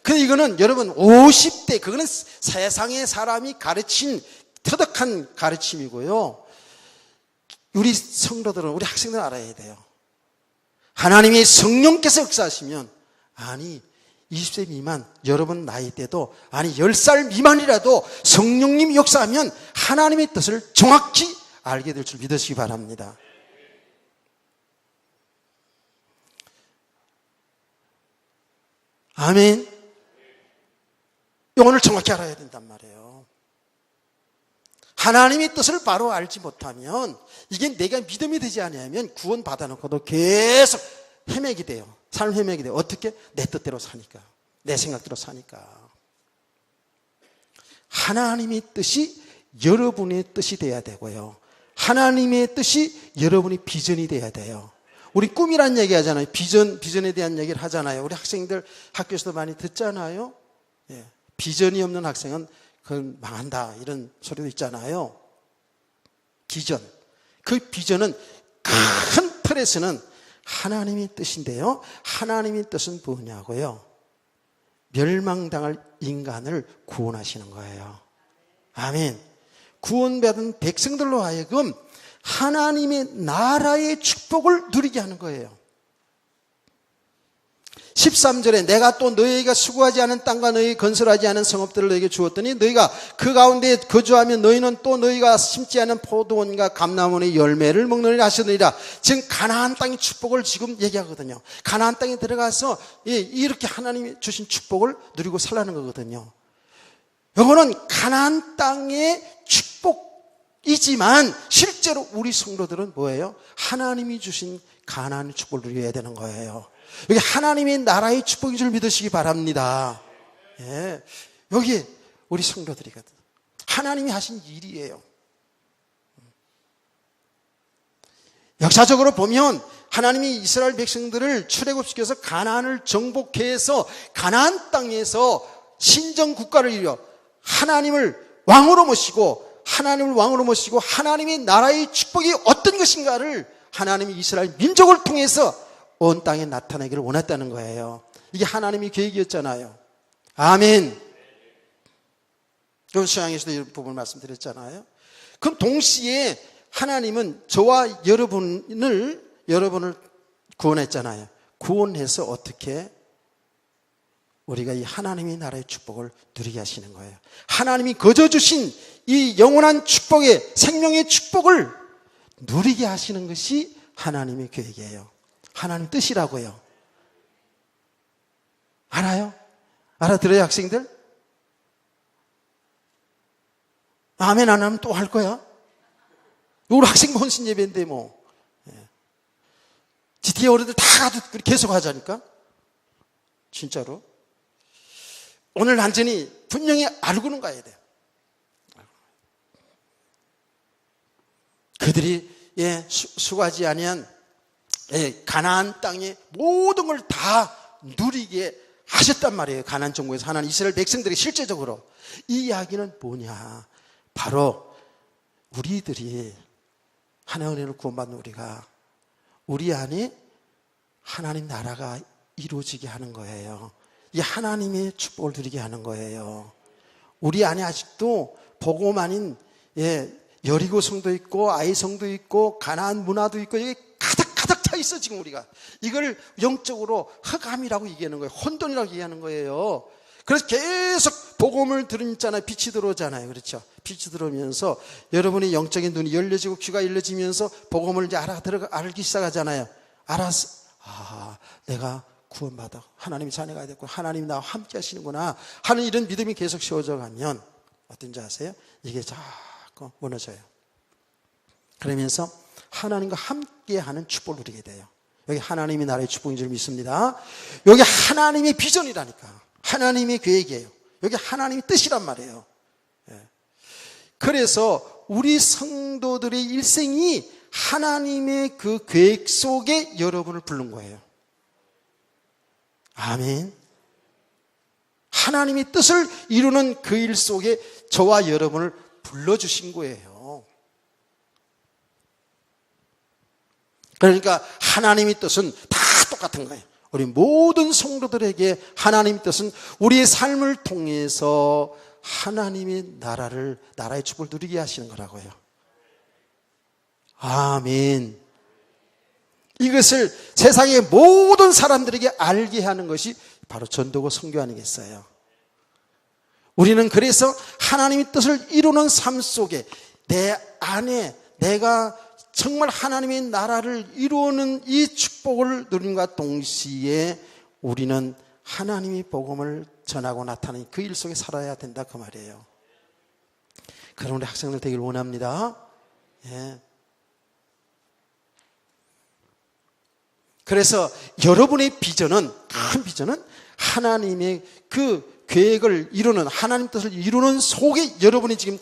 근데 이거는 여러분 50대, 그거는 세상의 사람이 가르친 터득한 가르침이고요. 우리 성도들은, 우리 학생들은 알아야 돼요. 하나님의 성령께서 역사하시면, 아니 20세 미만 여러분 나이 때도, 아니 10살 미만이라도 성령님이 역사하면 하나님의 뜻을 정확히 알게 될 줄 믿으시기 바랍니다. 아멘. 오늘 정확히 알아야 된단 말이에요. 하나님의 뜻을 바로 알지 못하면, 이게 내가 믿음이 되지 않으면 구원 받아놓고도 계속 헤매게 돼요. 삶을 헤매게 돼요. 어떻게? 내 뜻대로 사니까, 내 생각대로 사니까. 하나님의 뜻이 여러분의 뜻이 돼야 되고요, 하나님의 뜻이 여러분의 비전이 돼야 돼요. 우리 꿈이란 얘기 하잖아요. 비전에 대한 얘기를 하잖아요. 우리 학생들 학교에서도 많이 듣잖아요. 예, 비전이 없는 학생은 그건 망한다, 이런 소리도 있잖아요. 비전. 그 비전은 큰 틀에서는 하나님의 뜻인데요, 하나님의 뜻은 뭐냐고요? 멸망당할 인간을 구원하시는 거예요. 아멘. 구원받은 백성들로 하여금 하나님의 나라의 축복을 누리게 하는 거예요. 13절에 내가 또 너희가 수고하지 않은 땅과 너희 건설하지 않은 성읍들을 너희에게 주었더니 너희가 그 가운데 거주하면 너희는 또 너희가 심지 않은 포도원과 감람원의 열매를 먹느니라 하시느니라. 지금 가나안 땅의 축복을 지금 얘기하거든요. 가나안 땅에 들어가서 이렇게 하나님이 주신 축복을 누리고 살라는 거거든요. 이거는 가나안 땅의 축복이지만 실제로 우리 성도들은 뭐예요? 하나님이 주신 가나안의 축복을 누려야 되는 거예요. 여기 하나님의 나라의 축복인 줄 믿으시기 바랍니다. 예, 여기 우리 성도들이거든. 하나님이 하신 일이에요. 역사적으로 보면 하나님이 이스라엘 백성들을 출애굽시켜서 가나안을 정복해서 가나안 땅에서 신정 국가를 이루어 하나님을 왕으로 모시고, 하나님을 왕으로 모시고 하나님의 나라의 축복이 어떤 것인가를 하나님이 이스라엘 민족을 통해서 온 땅에 나타내기를 원했다는 거예요. 이게 하나님의 계획이었잖아요. 아멘. 오늘 수양에서도 이런 부분을 말씀드렸잖아요. 그럼 동시에 하나님은 저와 여러분을 구원했잖아요. 구원해서 어떻게 우리가 이 하나님의 나라의 축복을 누리게 하시는 거예요. 하나님이 거저 주신 이 영원한 축복의, 생명의 축복을 누리게 하시는 것이 하나님의 계획이에요. 하나님 뜻이라고요. 알아요? 알아들어요, 학생들? 아멘 안 하면 또 할 거야? 우리 학생 혼신 예배인데 뭐. GTA 어른들 다 가도 계속 하자니까. 진짜로. 오늘 완전히 분명히 알고는 가야 돼요. 그들이 수고하지 아니한 가나안 땅의 모든 걸 다 누리게 하셨단 말이에요. 가나안 정복에서 하나님 이스라엘 백성들이 실제적으로. 이 이야기는 뭐냐? 바로 우리들이 하나님의 은혜를 구원받는 우리가 우리 안에 하나님 나라가 이루어지게 하는 거예요. 이 하나님의 축복을 누리게 하는 거예요. 우리 안에 아직도 복음 아닌 여리고 성도 있고 아이 성도 있고 가나안 문화도 있고 여기 가득 차 있어 지금 우리가. 이걸 영적으로 흑암이라고 얘기하는 거예요. 혼돈이라고 얘기하는 거예요. 그래서 계속 복음을 들으잖아요. 빛이 들어오잖아요. 그렇죠? 빛이 들어오면서 여러분의 영적인 눈이 열려지고 귀가 열려지면서 복음을 이제 알기 시작하잖아요. 알아서 내가 구원받아 하나님의 자녀가 됐고 하나님이 나와 함께 하시는구나 하는 이런 믿음이 계속 세워져 가면 어떤지 아세요? 이게 자꾸 무너져요. 그러면서 하나님과 함께하는 축복을 누리게 돼요. 여기 하나님의 나라의 축복인 줄 믿습니다. 여기 하나님의 비전이라니까. 하나님의 계획이에요. 여기 하나님의 뜻이란 말이에요. 그래서 우리 성도들의 일생이 하나님의 그 계획 속에 여러분을 부른 거예요. 아멘. 하나님의 뜻을 이루는 그 일 속에 저와 여러분을 불러주신 거예요. 그러니까 하나님의 뜻은 다 똑같은 거예요. 우리 모든 성도들에게 하나님의 뜻은 우리의 삶을 통해서 하나님의 나라의 축복을 누리게 하시는 거라고요. 아멘. 이것을 세상의 모든 사람들에게 알게 하는 것이 바로 전도고 선교 아니겠어요? 우리는 그래서 하나님의 뜻을 이루는 삶 속에 내 안에 내가 정말 하나님의 나라를 이루는 이 축복을 누림과 동시에 우리는 하나님의 복음을 전하고 나타내는 그 일 속에 살아야 된다 그 말이에요. 그런 우리 학생들 되길 원합니다. 그래서 여러분의 비전은 큰 비전은 하나님의 그 계획을 이루는 하나님 뜻을 이루는 속에 여러분이 지금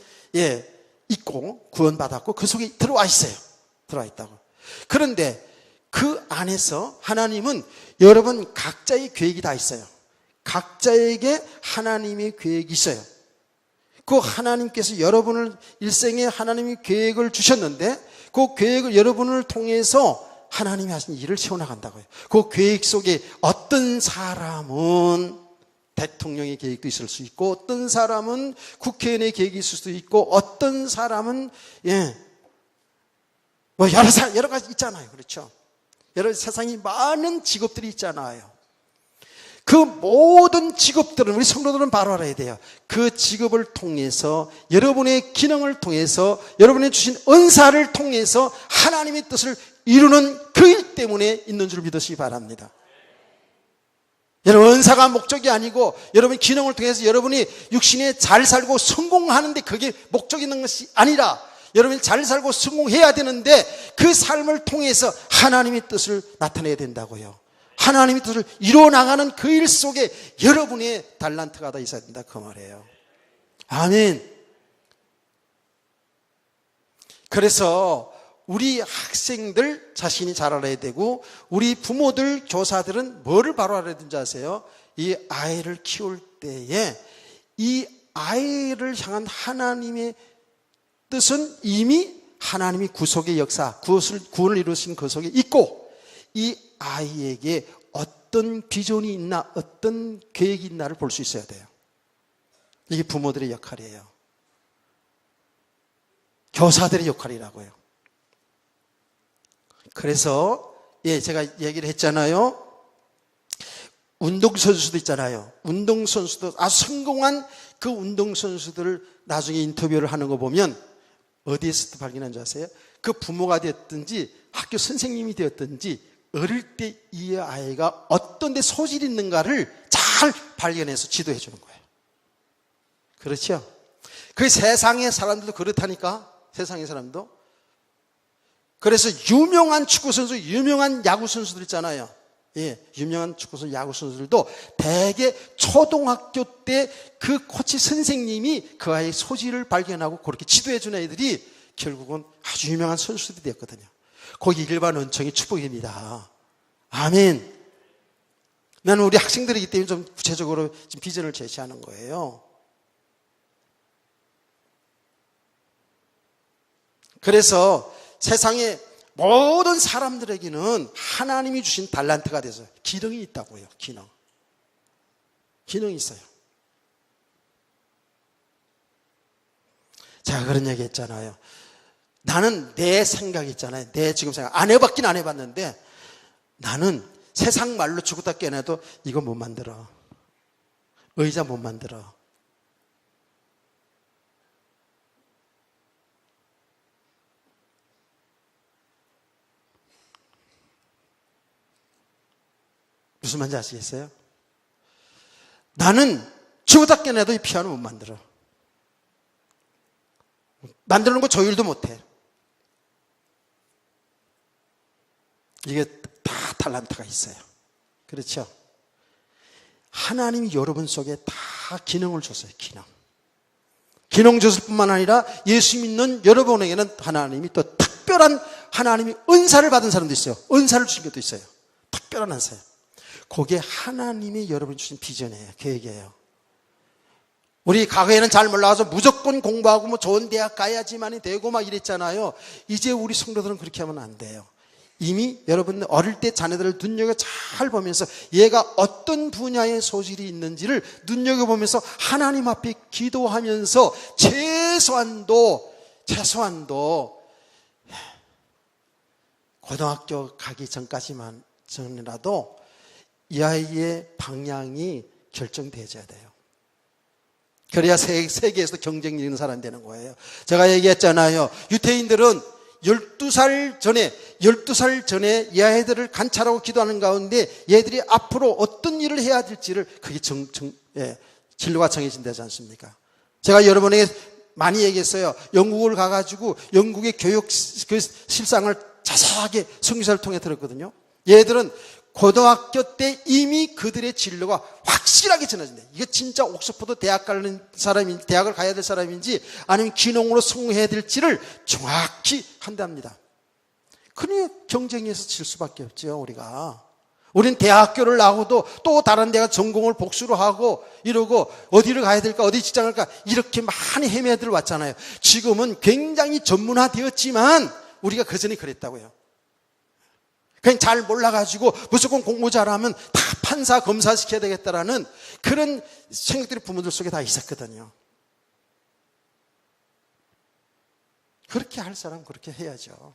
있고 구원받았고 그 속에 들어와 있어요. 들어와 있다고. 그런데 그 안에서 하나님은 여러분 각자의 계획이 다 있어요. 각자에게 하나님의 계획이 있어요. 그 하나님께서 여러분을 일생에 하나님의 계획을 주셨는데 그 계획을 여러분을 통해서 하나님이 하신 일을 채워나간다고요. 그 계획 속에 어떤 사람은 대통령의 계획도 있을 수 있고 어떤 사람은 국회의원의 계획이 있을 수도 있고 어떤 사람은 여러 가지 있잖아요. 그렇죠? 여러 세상에 많은 직업들이 있잖아요. 그 모든 직업들은 우리 성도들은 바로 알아야 돼요. 그 직업을 통해서 여러분의 기능을 통해서 여러분이 주신 은사를 통해서 하나님의 뜻을 이루는 그 일 때문에 있는 줄 믿으시기 바랍니다. 여러분 은사가 목적이 아니고 여러분 기능을 통해서 여러분이 육신에 잘 살고 성공하는데 그게 목적이 있는 것이 아니라 여러분이 잘 살고 성공해야 되는데 그 삶을 통해서 하나님의 뜻을 나타내야 된다고요. 하나님의 뜻을 이루어나가는 그 일 속에 여러분의 달란트가 다 있어야 된다 그 말이에요. 아멘. 그래서 우리 학생들 자신이 잘 알아야 되고 우리 부모들 교사들은 뭐를 바로 알아야 되는지 아세요? 이 아이를 키울 때에 이 아이를 향한 하나님의 뜻은 이미 하나님이 구속의 역사, 구원을 이루신 그 속에 있고 이 아이에게 어떤 비전이 있나 어떤 계획이 있나를 볼 수 있어야 돼요. 이게 부모들의 역할이에요. 교사들의 역할이라고요. 그래서 제가 얘기를 했잖아요. 운동선수도 있잖아요. 운동선수도 아주 성공한 그 운동선수들을 나중에 인터뷰를 하는 거 보면 어디에서 발견한 줄 아세요? 그 부모가 되었든지 학교 선생님이 되었든지 어릴 때 이 아이가 어떤 데 소질이 있는가를 잘 발견해서 지도해 주는 거예요. 그렇죠? 그 세상의 사람들도 그렇다니까. 세상의 사람도. 그래서 유명한 축구선수, 유명한 야구선수들 있잖아요. 유명한 축구선수, 야구선수들도 대개 초등학교 때 그 코치 선생님이 그 아이의 소질을 발견하고 그렇게 지도해 준 애들이 결국은 아주 유명한 선수들이 되었거든요. 거기 일반 은총이 축복입니다. 아멘. 나는 우리 학생들이기 때문에 좀 구체적으로 지금 비전을 제시하는 거예요. 그래서 세상의 모든 사람들에게는 하나님이 주신 달란트가 돼서 기능이 있다고요. 기능이 있어요. 제가 그런 얘기 했잖아요. 나는 내 생각이 있잖아요. 내 지금 생각. 안 해봤는데 나는 세상 말로 죽었다 깨어나도 이거 못 만들어. 의자 못 만들어. 무슨 말인지 아시겠어요? 나는 죽었다 깨어나도 이 피아노 못 만들어. 만드는 거 조율도 못해. 이게 다 달란트가 있어요. 그렇죠? 하나님이 여러분 속에 다 기능을 줬어요. 기능 줬을 뿐만 아니라 예수 믿는 여러분에게는 하나님이 또 특별한 하나님이 은사를 받은 사람도 있어요. 은사를 주신 것도 있어요. 특별한 은사예요. 그게 하나님이 여러분이 주신 비전이에요. 계획이에요. 우리 과거에는 잘 몰라서 무조건 공부하고 뭐 좋은 대학 가야지만이 되고 막 이랬잖아요. 이제 우리 성도들은 그렇게 하면 안 돼요. 이미 여러분 어릴 때 자녀들을 눈여겨 잘 보면서 얘가 어떤 분야의 소질이 있는지를 눈여겨보면서 하나님 앞에 기도하면서 최소한도 고등학교 가기 전이라도 이 아이의 방향이 결정되어야 돼요. 그래야 세계에서 경쟁력 있는 사람이 되는 거예요. 제가 얘기했잖아요. 유태인들은 12살 전에 이 아이들을 관찰하고 기도하는 가운데 얘들이 앞으로 어떤 일을 해야 될지를 그게 진로가 정해진다지 않습니까? 제가 여러분에게 많이 얘기했어요. 영국을 가가지고 영국의 교육 그 실상을 자세하게 선교사를 통해 들었거든요. 얘들은 고등학교 때 이미 그들의 진로가 확실하게 정해진다. 이게 진짜 옥스퍼드 대학을 가야 될 사람인지 아니면 기농으로 성공해야 될지를 정확히 한답니다. 그러니 경쟁에서 질 수밖에 없죠, 우리가. 우리는 대학교를 나오고도 또 다른 데가 전공을 복수로 하고 이러고 어디를 가야 될까, 어디 직장을 갈까 이렇게 많이 헤매들 왔잖아요. 지금은 굉장히 전문화되었지만 우리가 그전에 그랬다고요. 그냥 잘 몰라가지고 무조건 공부 잘하면 다 판사, 검사 시켜야 되겠다라는 그런 생각들이 부모들 속에 다 있었거든요. 그렇게 할 사람 그렇게 해야죠.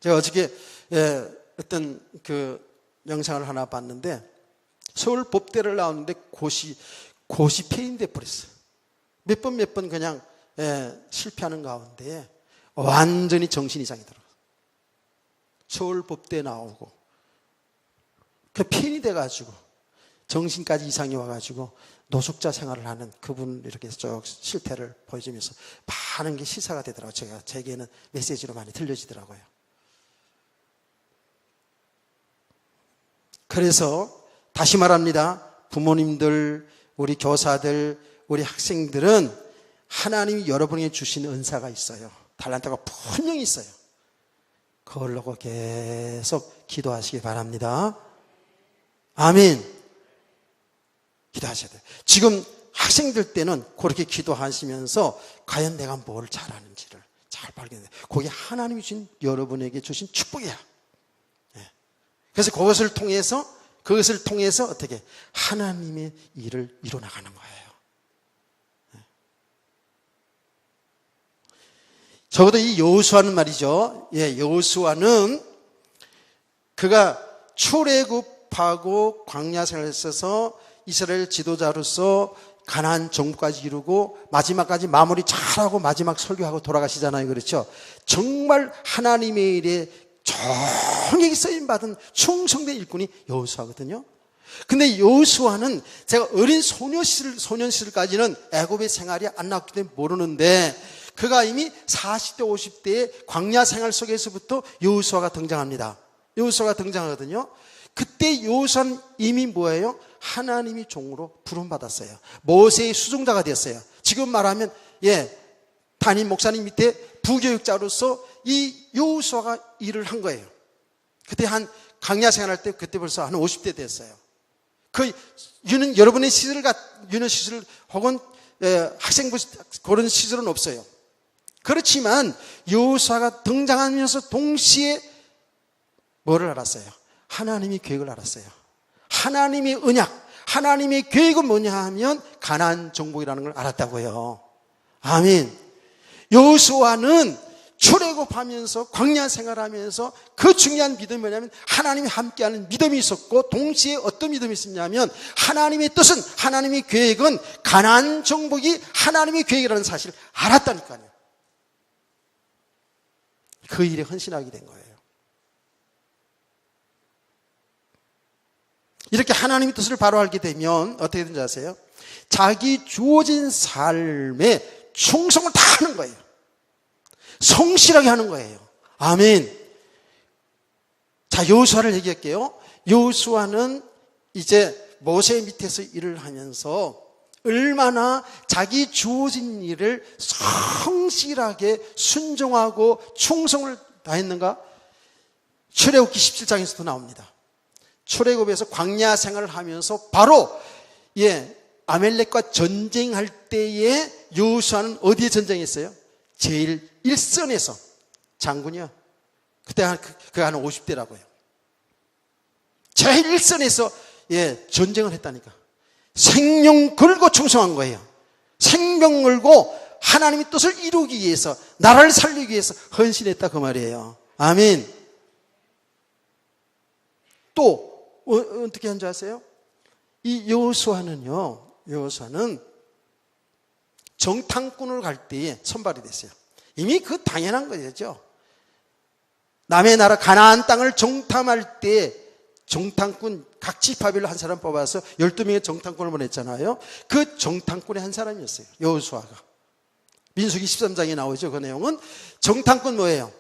제가 어저께 어떤 그 영상을 하나 봤는데 서울 법대를 나오는데 고시 폐인돼 버렸어요. 몇 번 그냥 실패하는 가운데 완전히 정신 이상이 들어요. 서울 법대 나오고 그 폐인이 돼가지고 정신까지 이상이 와가지고 노숙자 생활을 하는 그분 이렇게 쭉 실태를 보여주면서 많은 게 시사가 되더라고요. 제게는 메시지로 많이 들려지더라고요. 그래서 다시 말합니다. 부모님들, 우리 교사들, 우리 학생들은 하나님이 여러분에게 주신 은사가 있어요. 달란트가 분명히 있어요. 그걸 놓고 계속 기도하시기 바랍니다. 아멘. 기도하셔야 돼요. 지금 학생들 때는 그렇게 기도하시면서 과연 내가 뭘 잘하는지를 잘 발견해요. 그게 하나님이 주신 여러분에게 주신 축복이야. 그래서 그것을 통해서 어떻게 하나님의 일을 이뤄나가는 거예요. 적어도 이 여호수아는 말이죠. 여호수아는 그가 출애굽하고 광야 생활에 있어서 이스라엘 지도자로서 가나안 정부까지 이루고 마지막까지 마무리 잘하고 마지막 설교하고 돌아가시잖아요. 그렇죠? 정말 하나님의 일에 정액이 쓰임받은 충성된 일꾼이 여호수아거든요. 근데 여호수아는 제가 어린 소년 시절까지는 애굽의 생활이 안 나왔기 때문에 모르는데 그가 이미 40대 50대의 광야 생활 속에서부터 여호수아가 등장합니다. 여호수아가 등장하거든요. 그때 여호수아는 이미 뭐예요? 하나님이 종으로 부름받았어요. 모세의 수종자가 됐어요. 지금 말하면 담임 목사님 밑에 부교육자로서 이 여호수아가 일을 한 거예요. 그때 한 강야 생활할 때 그때 벌써 한 50대 됐어요. 유는 여러분의 유년 시절 혹은 학생부 그런 시절은 없어요. 그렇지만 여호수아가 등장하면서 동시에 뭐를 알았어요? 하나님의 계획을 알았어요. 하나님의 언약, 하나님의 계획은 뭐냐 하면 가나안 정복이라는 걸 알았다고요. 아멘. 여호수아는 출애굽하면서 광야 생활하면서 그 중요한 믿음이 뭐냐면 하나님이 함께하는 믿음이 있었고, 동시에 어떤 믿음이 있었냐면 하나님의 뜻은, 하나님의 계획은 가나안 정복이 하나님의 계획이라는 사실을 알았다니까요. 그 일에 헌신하게 된 거예요. 이렇게 하나님의 뜻을 바로 알게 되면 어떻게 되는지 아세요? 자기 주어진 삶에 충성을 다 하는 거예요. 성실하게 하는 거예요. 아멘. 자, 여호수아를 얘기할게요. 여호수아는 이제 모세 밑에서 일을 하면서 얼마나 자기 주어진 일을 성실하게 순종하고 충성을 다했는가? 출애굽기 17장에서도 나옵니다. 출애굽에서 광야 생활을 하면서 바로 아멜렉과 전쟁할 때에 여호수아는 어디에 전쟁했어요? 제일 일선에서 장군이요. 그때 한 50대라고요. 제일 일선에서 전쟁을 했다니까. 생명 걸고 충성한 거예요. 생명 걸고 하나님의 뜻을 이루기 위해서, 나라를 살리기 위해서 헌신했다 그 말이에요. 아멘. 또 어떻게 한 줄 아세요? 이 여호수아는 정탐꾼을 갈 때에 선발이 됐어요. 이미 그 당연한 거죠. 남의 나라 가나안 땅을 정탐할 때 정탐꾼 각 지파별로 한 사람 뽑아서 12명의 정탐꾼을 보냈잖아요. 그 정탐꾼의 한 사람이었어요. 여호수아가. 민수기 13장에 나오죠. 그 내용은 정탐꾼 뭐예요?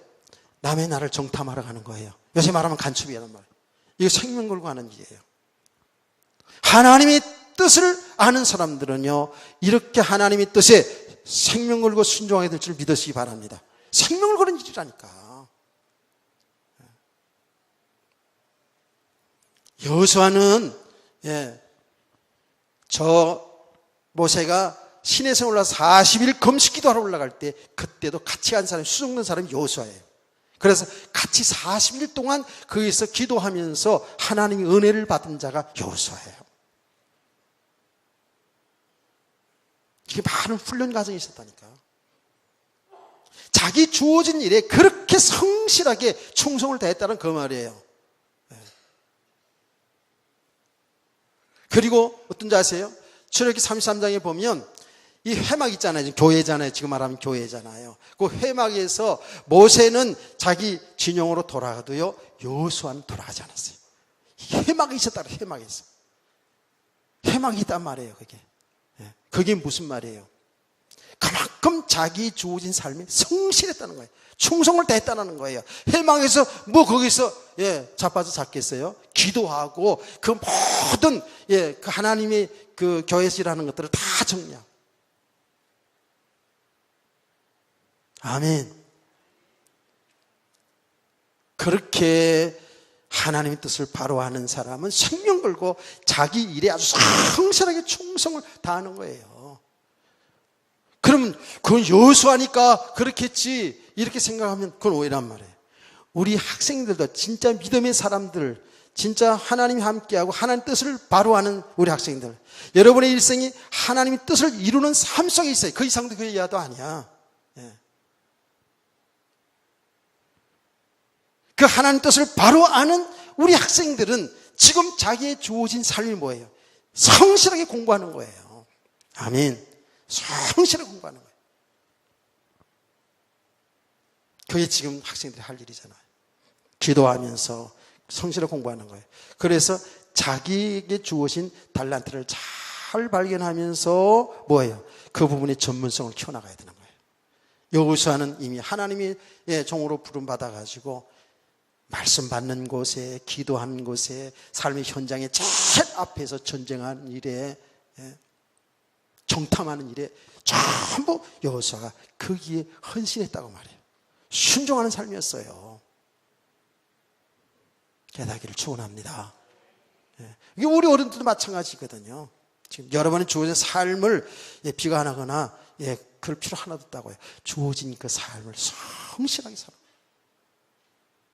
남의 나라를 정탐하러 가는 거예요. 요새 말하면 간첩이라는 말이에요. 이거 생명 걸고 하는 일이에요. 하나님의 뜻을 아는 사람들은요, 이렇게 하나님의 뜻에 생명 걸고 순종하게 될 줄 믿으시기 바랍니다. 생명을 거는 일이라니까. 여호수아는 저 모세가 시내에 올라서 40일 금식 기도하러 올라갈 때 그때도 같이 한 사람이, 수종된 사람이 여호수아예요. 그래서 같이 40일 동안 거기서 기도하면서 하나님의 은혜를 받은 자가 여호수아예요. 이게 많은 훈련 과정이 있었다니까. 자기 주어진 일에 그렇게 성실하게 충성을 다했다는 그 말이에요. 그리고 어떤지 아세요? 출애굽기 33장에 보면 이 회막 있잖아요. 교회잖아요. 지금 말하면 교회잖아요. 그 회막에서 모세는 자기 진영으로 돌아가도요, 여호수아는 돌아가지 않았어요. 회막이 있었다. 회막에서. 회막이 있단 말이에요. 그게 무슨 말이에요? 그만큼 자기 주어진 삶에 성실했다는 거예요. 충성을 다했다는 거예요. 회막에서 거기서 자빠져 잤겠어요? 기도하고 그 모든 그 하나님의 그 교회에서 일하는 것들을 다 정리하고. 아멘. 그렇게 하나님의 뜻을 바로 아는 사람은 생명 걸고 자기 일에 아주 성실하게 충성을 다하는 거예요. 그러면 그건 여호수아니까 그렇겠지 이렇게 생각하면 그건 오해란 말이에요. 우리 학생들도 진짜 믿음의 사람들, 진짜 하나님이 함께하고 하나님 뜻을 바로 아는 우리 학생들, 여러분의 일생이 하나님의 뜻을 이루는 삶 속에 있어요. 그 이상도 그 이하도 아니야. 그 하나님 뜻을 바로 아는 우리 학생들은 지금 자기의 주어진 삶이 뭐예요? 성실하게 공부하는 거예요. 아멘. 성실하게 공부하는 거예요. 그게 지금 학생들이 할 일이잖아요. 기도하면서 성실하게 공부하는 거예요. 그래서 자기에게 주어진 달란트를 잘 발견하면서 뭐예요? 그 부분의 전문성을 키워나가야 되는 거예요. 여호수아는 이미 하나님의 종으로 부름받아가지고 말씀 받는 곳에, 기도하는 곳에, 삶의 현장의 제일 앞에서 전쟁하는 일에, 정탐하는 일에 전부 여호수아가 거기에 헌신했다고 말해요. 순종하는 삶이었어요. 깨닫기를 축원합니다. 이게 우리 어른들도 마찬가지거든요. 지금 여러분이 주어진 삶을 비관하거나 그럴 필요 하나도 없다고요. 주어진 그 삶을 성실하게 살아.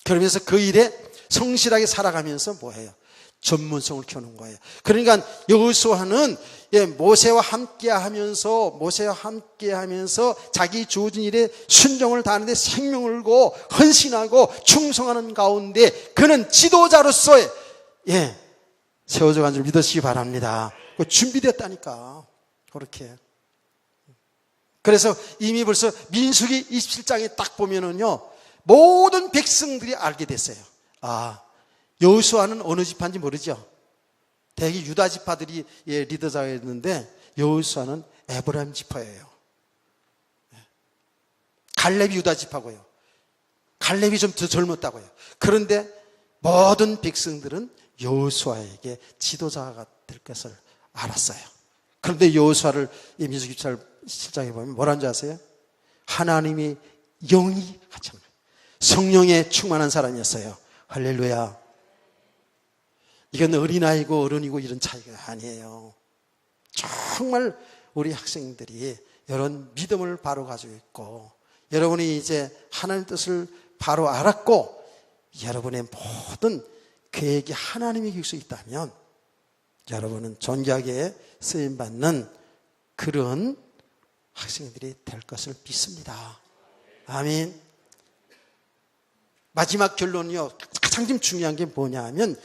그러면서 그 일에 성실하게 살아가면서 뭐해요? 전문성을 키우는 거예요. 그러니까 여호수아는 모세와 함께하면서 자기 주어진 일에 순종을 다하는데 생명을 걸고 헌신하고 충성하는 가운데 그는 지도자로서의 세워져 간 줄 믿으시기 바랍니다. 준비됐다니까. 그렇게. 그래서 이미 벌써 민수기 27장에 딱 보면은요, 모든 백성들이 알게 됐어요. 여호수아는 어느 지파인지 모르죠. 대개 유다 지파들이 리더자였는데 여호수아는 에브라임 지파예요. 갈렙이 유다 지파고요. 갈렙이 좀 더 젊었다고요. 그런데 모든 백성들은 여호수아에게 지도자가 될 것을 알았어요. 그런데 여호수아를 민수기 27장에 보면 뭐라는 줄 아세요? 하나님의 영이 같이 성령에 충만한 사람이었어요. 할렐루야. 이건 어린아이고 어른이고 이런 차이가 아니에요. 정말 우리 학생들이 이런 믿음을 바로 가지고 있고, 여러분이 이제 하나님 뜻을 바로 알았고, 여러분의 모든 계획이 하나님의 계획에 있다면 여러분은 존귀하게 쓰임받는 그런 학생들이 될 것을 믿습니다. 아멘. 마지막 결론이요, 가장 좀 중요한 게 뭐냐 하면,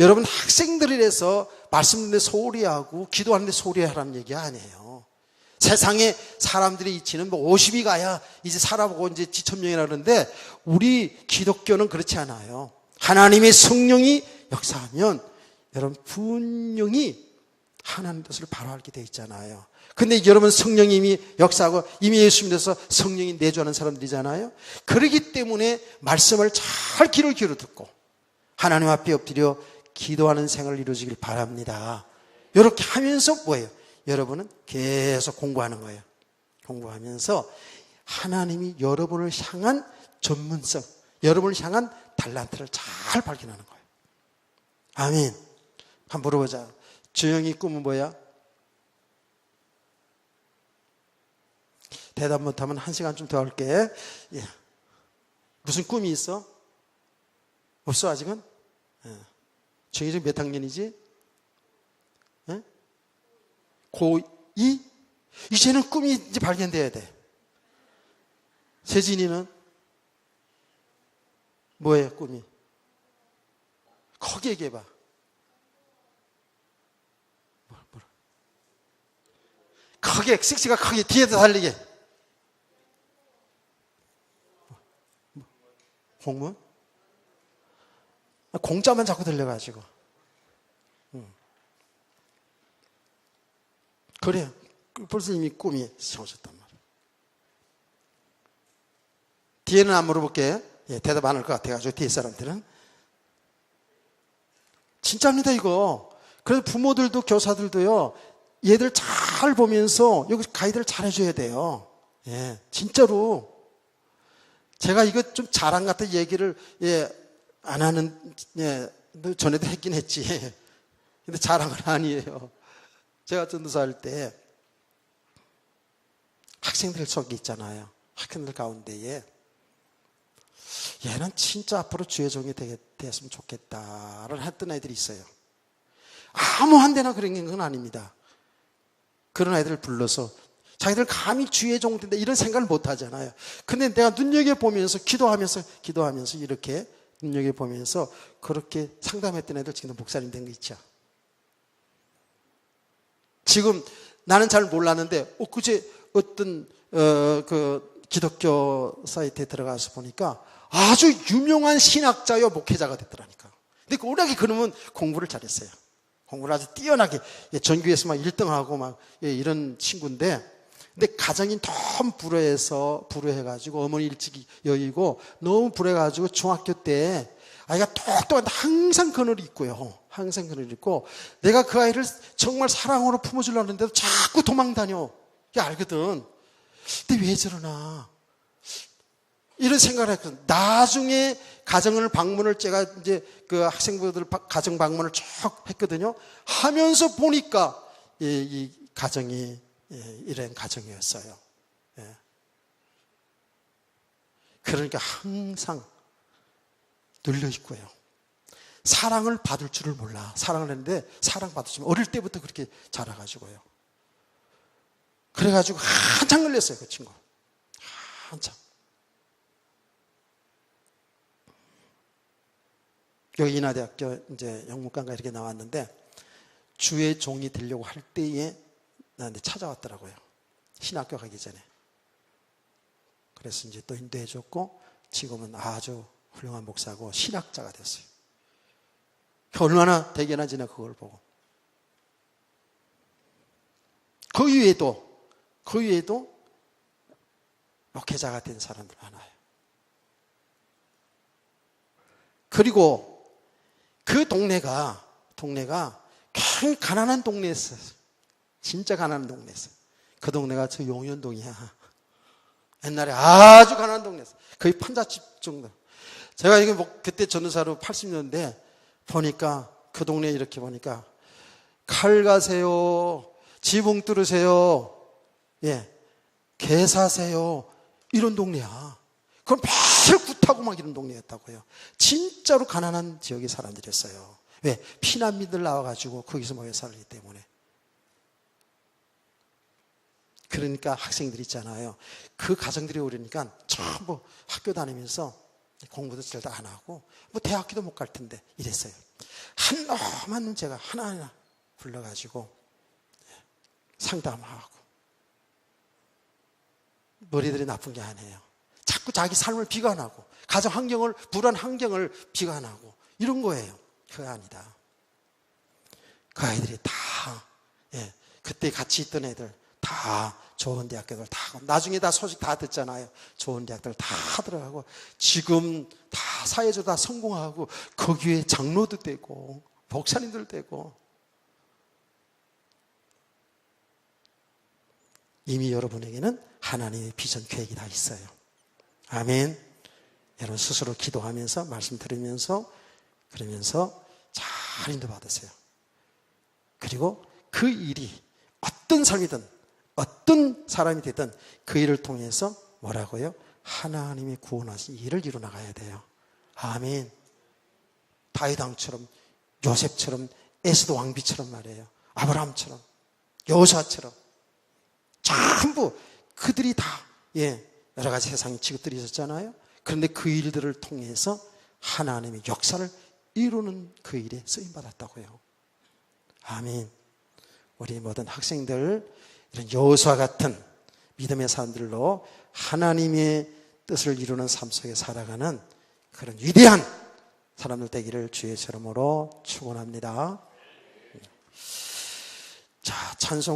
여러분 학생들이라서 말씀 듣는데 소홀히 하고 기도하는데 소홀히 하라는 얘기가 아니에요. 세상에 사람들이 이치는 50이 가야 이제 살아보고 이제 지천명이라 그러는데, 우리 기독교는 그렇지 않아요. 하나님의 성령이 역사하면 여러분 분명히 하나님 뜻을 바로 알게 돼 있잖아요. 근데 여러분 성령이 이미 역사하고 이미 예수 믿어서 성령이 내주하는 사람들이잖아요. 그렇기 때문에 말씀을 잘 귀를 기울여 듣고 하나님 앞에 엎드려 기도하는 생활을 이루어지길 바랍니다. 이렇게 하면서 뭐예요? 여러분은 계속 공부하는 거예요. 공부하면서 하나님이 여러분을 향한 전문성, 여러분을 향한 달란트를 잘 발견하는 거예요. 아멘. 한번 물어보자. 주영이 꿈은 뭐야? 대답 못하면 1시간 좀 더 할게. 무슨 꿈이 있어? 없어 아직은? 주영이 지금 몇 학년이지? 고2? 이제는 꿈이 이제 발견돼야 돼. 세진이는? 뭐예요 꿈이? 크게 얘기해봐. 뭐라? 크게, 씩씩하게 크게 뒤에서 달리게. 공무원? 공짜만 자꾸 들려가지고. 그래요. 벌써 이미 꿈이 세워졌단 말이에요. 뒤에는 안 물어볼게. 대답 안 할 것 같아가지고, 뒤에 사람들은. 진짜입니다, 이거. 그래서 부모들도 교사들도요, 얘들 잘 보면서 여기 가이드를 잘 해줘야 돼요. 진짜로. 제가 이거 좀 자랑 같은 얘기를, 안 하는, 전에도 했긴 했지. 근데 자랑은 아니에요. 제가 전도사할 때 학생들 속에 있잖아요. 학생들 가운데에 얘는 진짜 앞으로 주의 종이 됐으면 좋겠다를 했던 애들이 있어요. 아무 한 대나 그런 건 아닙니다. 그런 애들을 불러서 자기들 감히 주의 종 된다 이런 생각을 못 하잖아요. 근데 내가 눈여겨보면서 기도하면서 이렇게 눈여겨보면서 그렇게 상담했던 애들 지금 목사님 된 거 있죠. 지금 나는 잘 몰랐는데 그제 어떤 그 기독교 사이트에 들어가서 보니까 아주 유명한 신학자요 목회자가 됐더라니까. 근데 워낙에 그러면 공부를 잘했어요. 공부를 아주 뛰어나게 전교에서 막 1등하고 막 이런 친구인데, 근데 가정이 너무 불우해가지고 어머니 일찍 여의고 너무 불우해가지고 중학교 때 아이가 똑똑한데 항상 그늘이 있고요. 항상 그늘이 있고, 내가 그 아이를 정말 사랑으로 품어주려고 하는데도 자꾸 도망다녀. 이게 알거든. 근데 왜 저러나? 이런 생각을 했거든요. 나중에 가정을 방문을 제가 이제 그 학생부들 가정 방문을 쭉 했거든요. 하면서 보니까 이 가정이 이런 가정이었어요. 그러니까 항상 눌려 있고요. 사랑을 받을 줄을 몰라. 사랑을 했는데 사랑받았지만 어릴 때부터 그렇게 자라가지고요. 그래가지고 한참 걸렸어요, 그 친구. 한참. 여기 인하대학교 이제 영문과인가 이렇게 나왔는데 주의 종이 되려고 할 때에 나한테 찾아왔더라고요. 신학교 가기 전에. 그래서 이제 또 인도해줬고 지금은 아주 훌륭한 목사고 신학자가 됐어요. 얼마나 대견하지나 그걸 보고. 그 위에도 목회자가 된 사람들 많아요. 그리고 그 동네가 굉장히 가난한 동네였어요. 진짜 가난한 동네였어요. 그 동네가 저 용현동이야. 옛날에 아주 가난한 동네였어요. 거의 판잣집 정도. 제가 이게 그때 전도사로 80년대 보니까 그 동네 이렇게 보니까 칼 가세요. 지붕 뚫으세요. 개 사세요. 이런 동네야. 그럼 매일 굿하고 막 이런 동네였다고요. 진짜로 가난한 지역의 사람들이었어요. 왜? 피난민들 나와가지고 거기서 모여 살기 때문에. 그러니까 학생들 있잖아요. 그 가정들이 오려니까 전부 학교 다니면서 공부도 잘 다 안 하고 뭐 대학교도 못 갈 텐데 이랬어요. 한 놈만 제가 하나하나 불러가지고 상담하고. 머리들이 나쁜 게 아니에요. 자꾸 자기 삶을 비관하고 가정 환경을, 불안 환경을 비관하고 이런 거예요. 그거 아니다. 그 아이들이 다 그때 같이 있던 애들 다 좋은 대학교들 다 하고 나중에 다 소식 다 듣잖아요. 좋은 대학들 다 들어가고 지금 다 사회적으로 다 성공하고 거기에 장로도 되고 목사님들 되고. 이미 여러분에게는 하나님의 비전 계획이 다 있어요. 아멘. 여러분 스스로 기도하면서 말씀 들으면서 그러면서 잘 인도받으세요. 그리고 그 일이 어떤 삶이든 어떤 사람이 되든 그 일을 통해서 뭐라고요? 하나님이 구원하신 일을 이루어나가야 돼요. 아멘. 다윗 왕처럼, 요셉처럼, 에스더 왕비처럼 말이에요. 아브라함처럼, 여호수아처럼 전부 그들이 다 여러 가지 세상의 직업들이 있었잖아요. 그런데 그 일들을 통해서 하나님의 역사를 이루는 그 일에 쓰임받았다고요. 아멘. 우리 모든 학생들 이런 여호수아 같은 믿음의 사람들로 하나님의 뜻을 이루는 삶 속에 살아가는 그런 위대한 사람들 되기를 주의 이름으로 축원합니다. 자, 찬송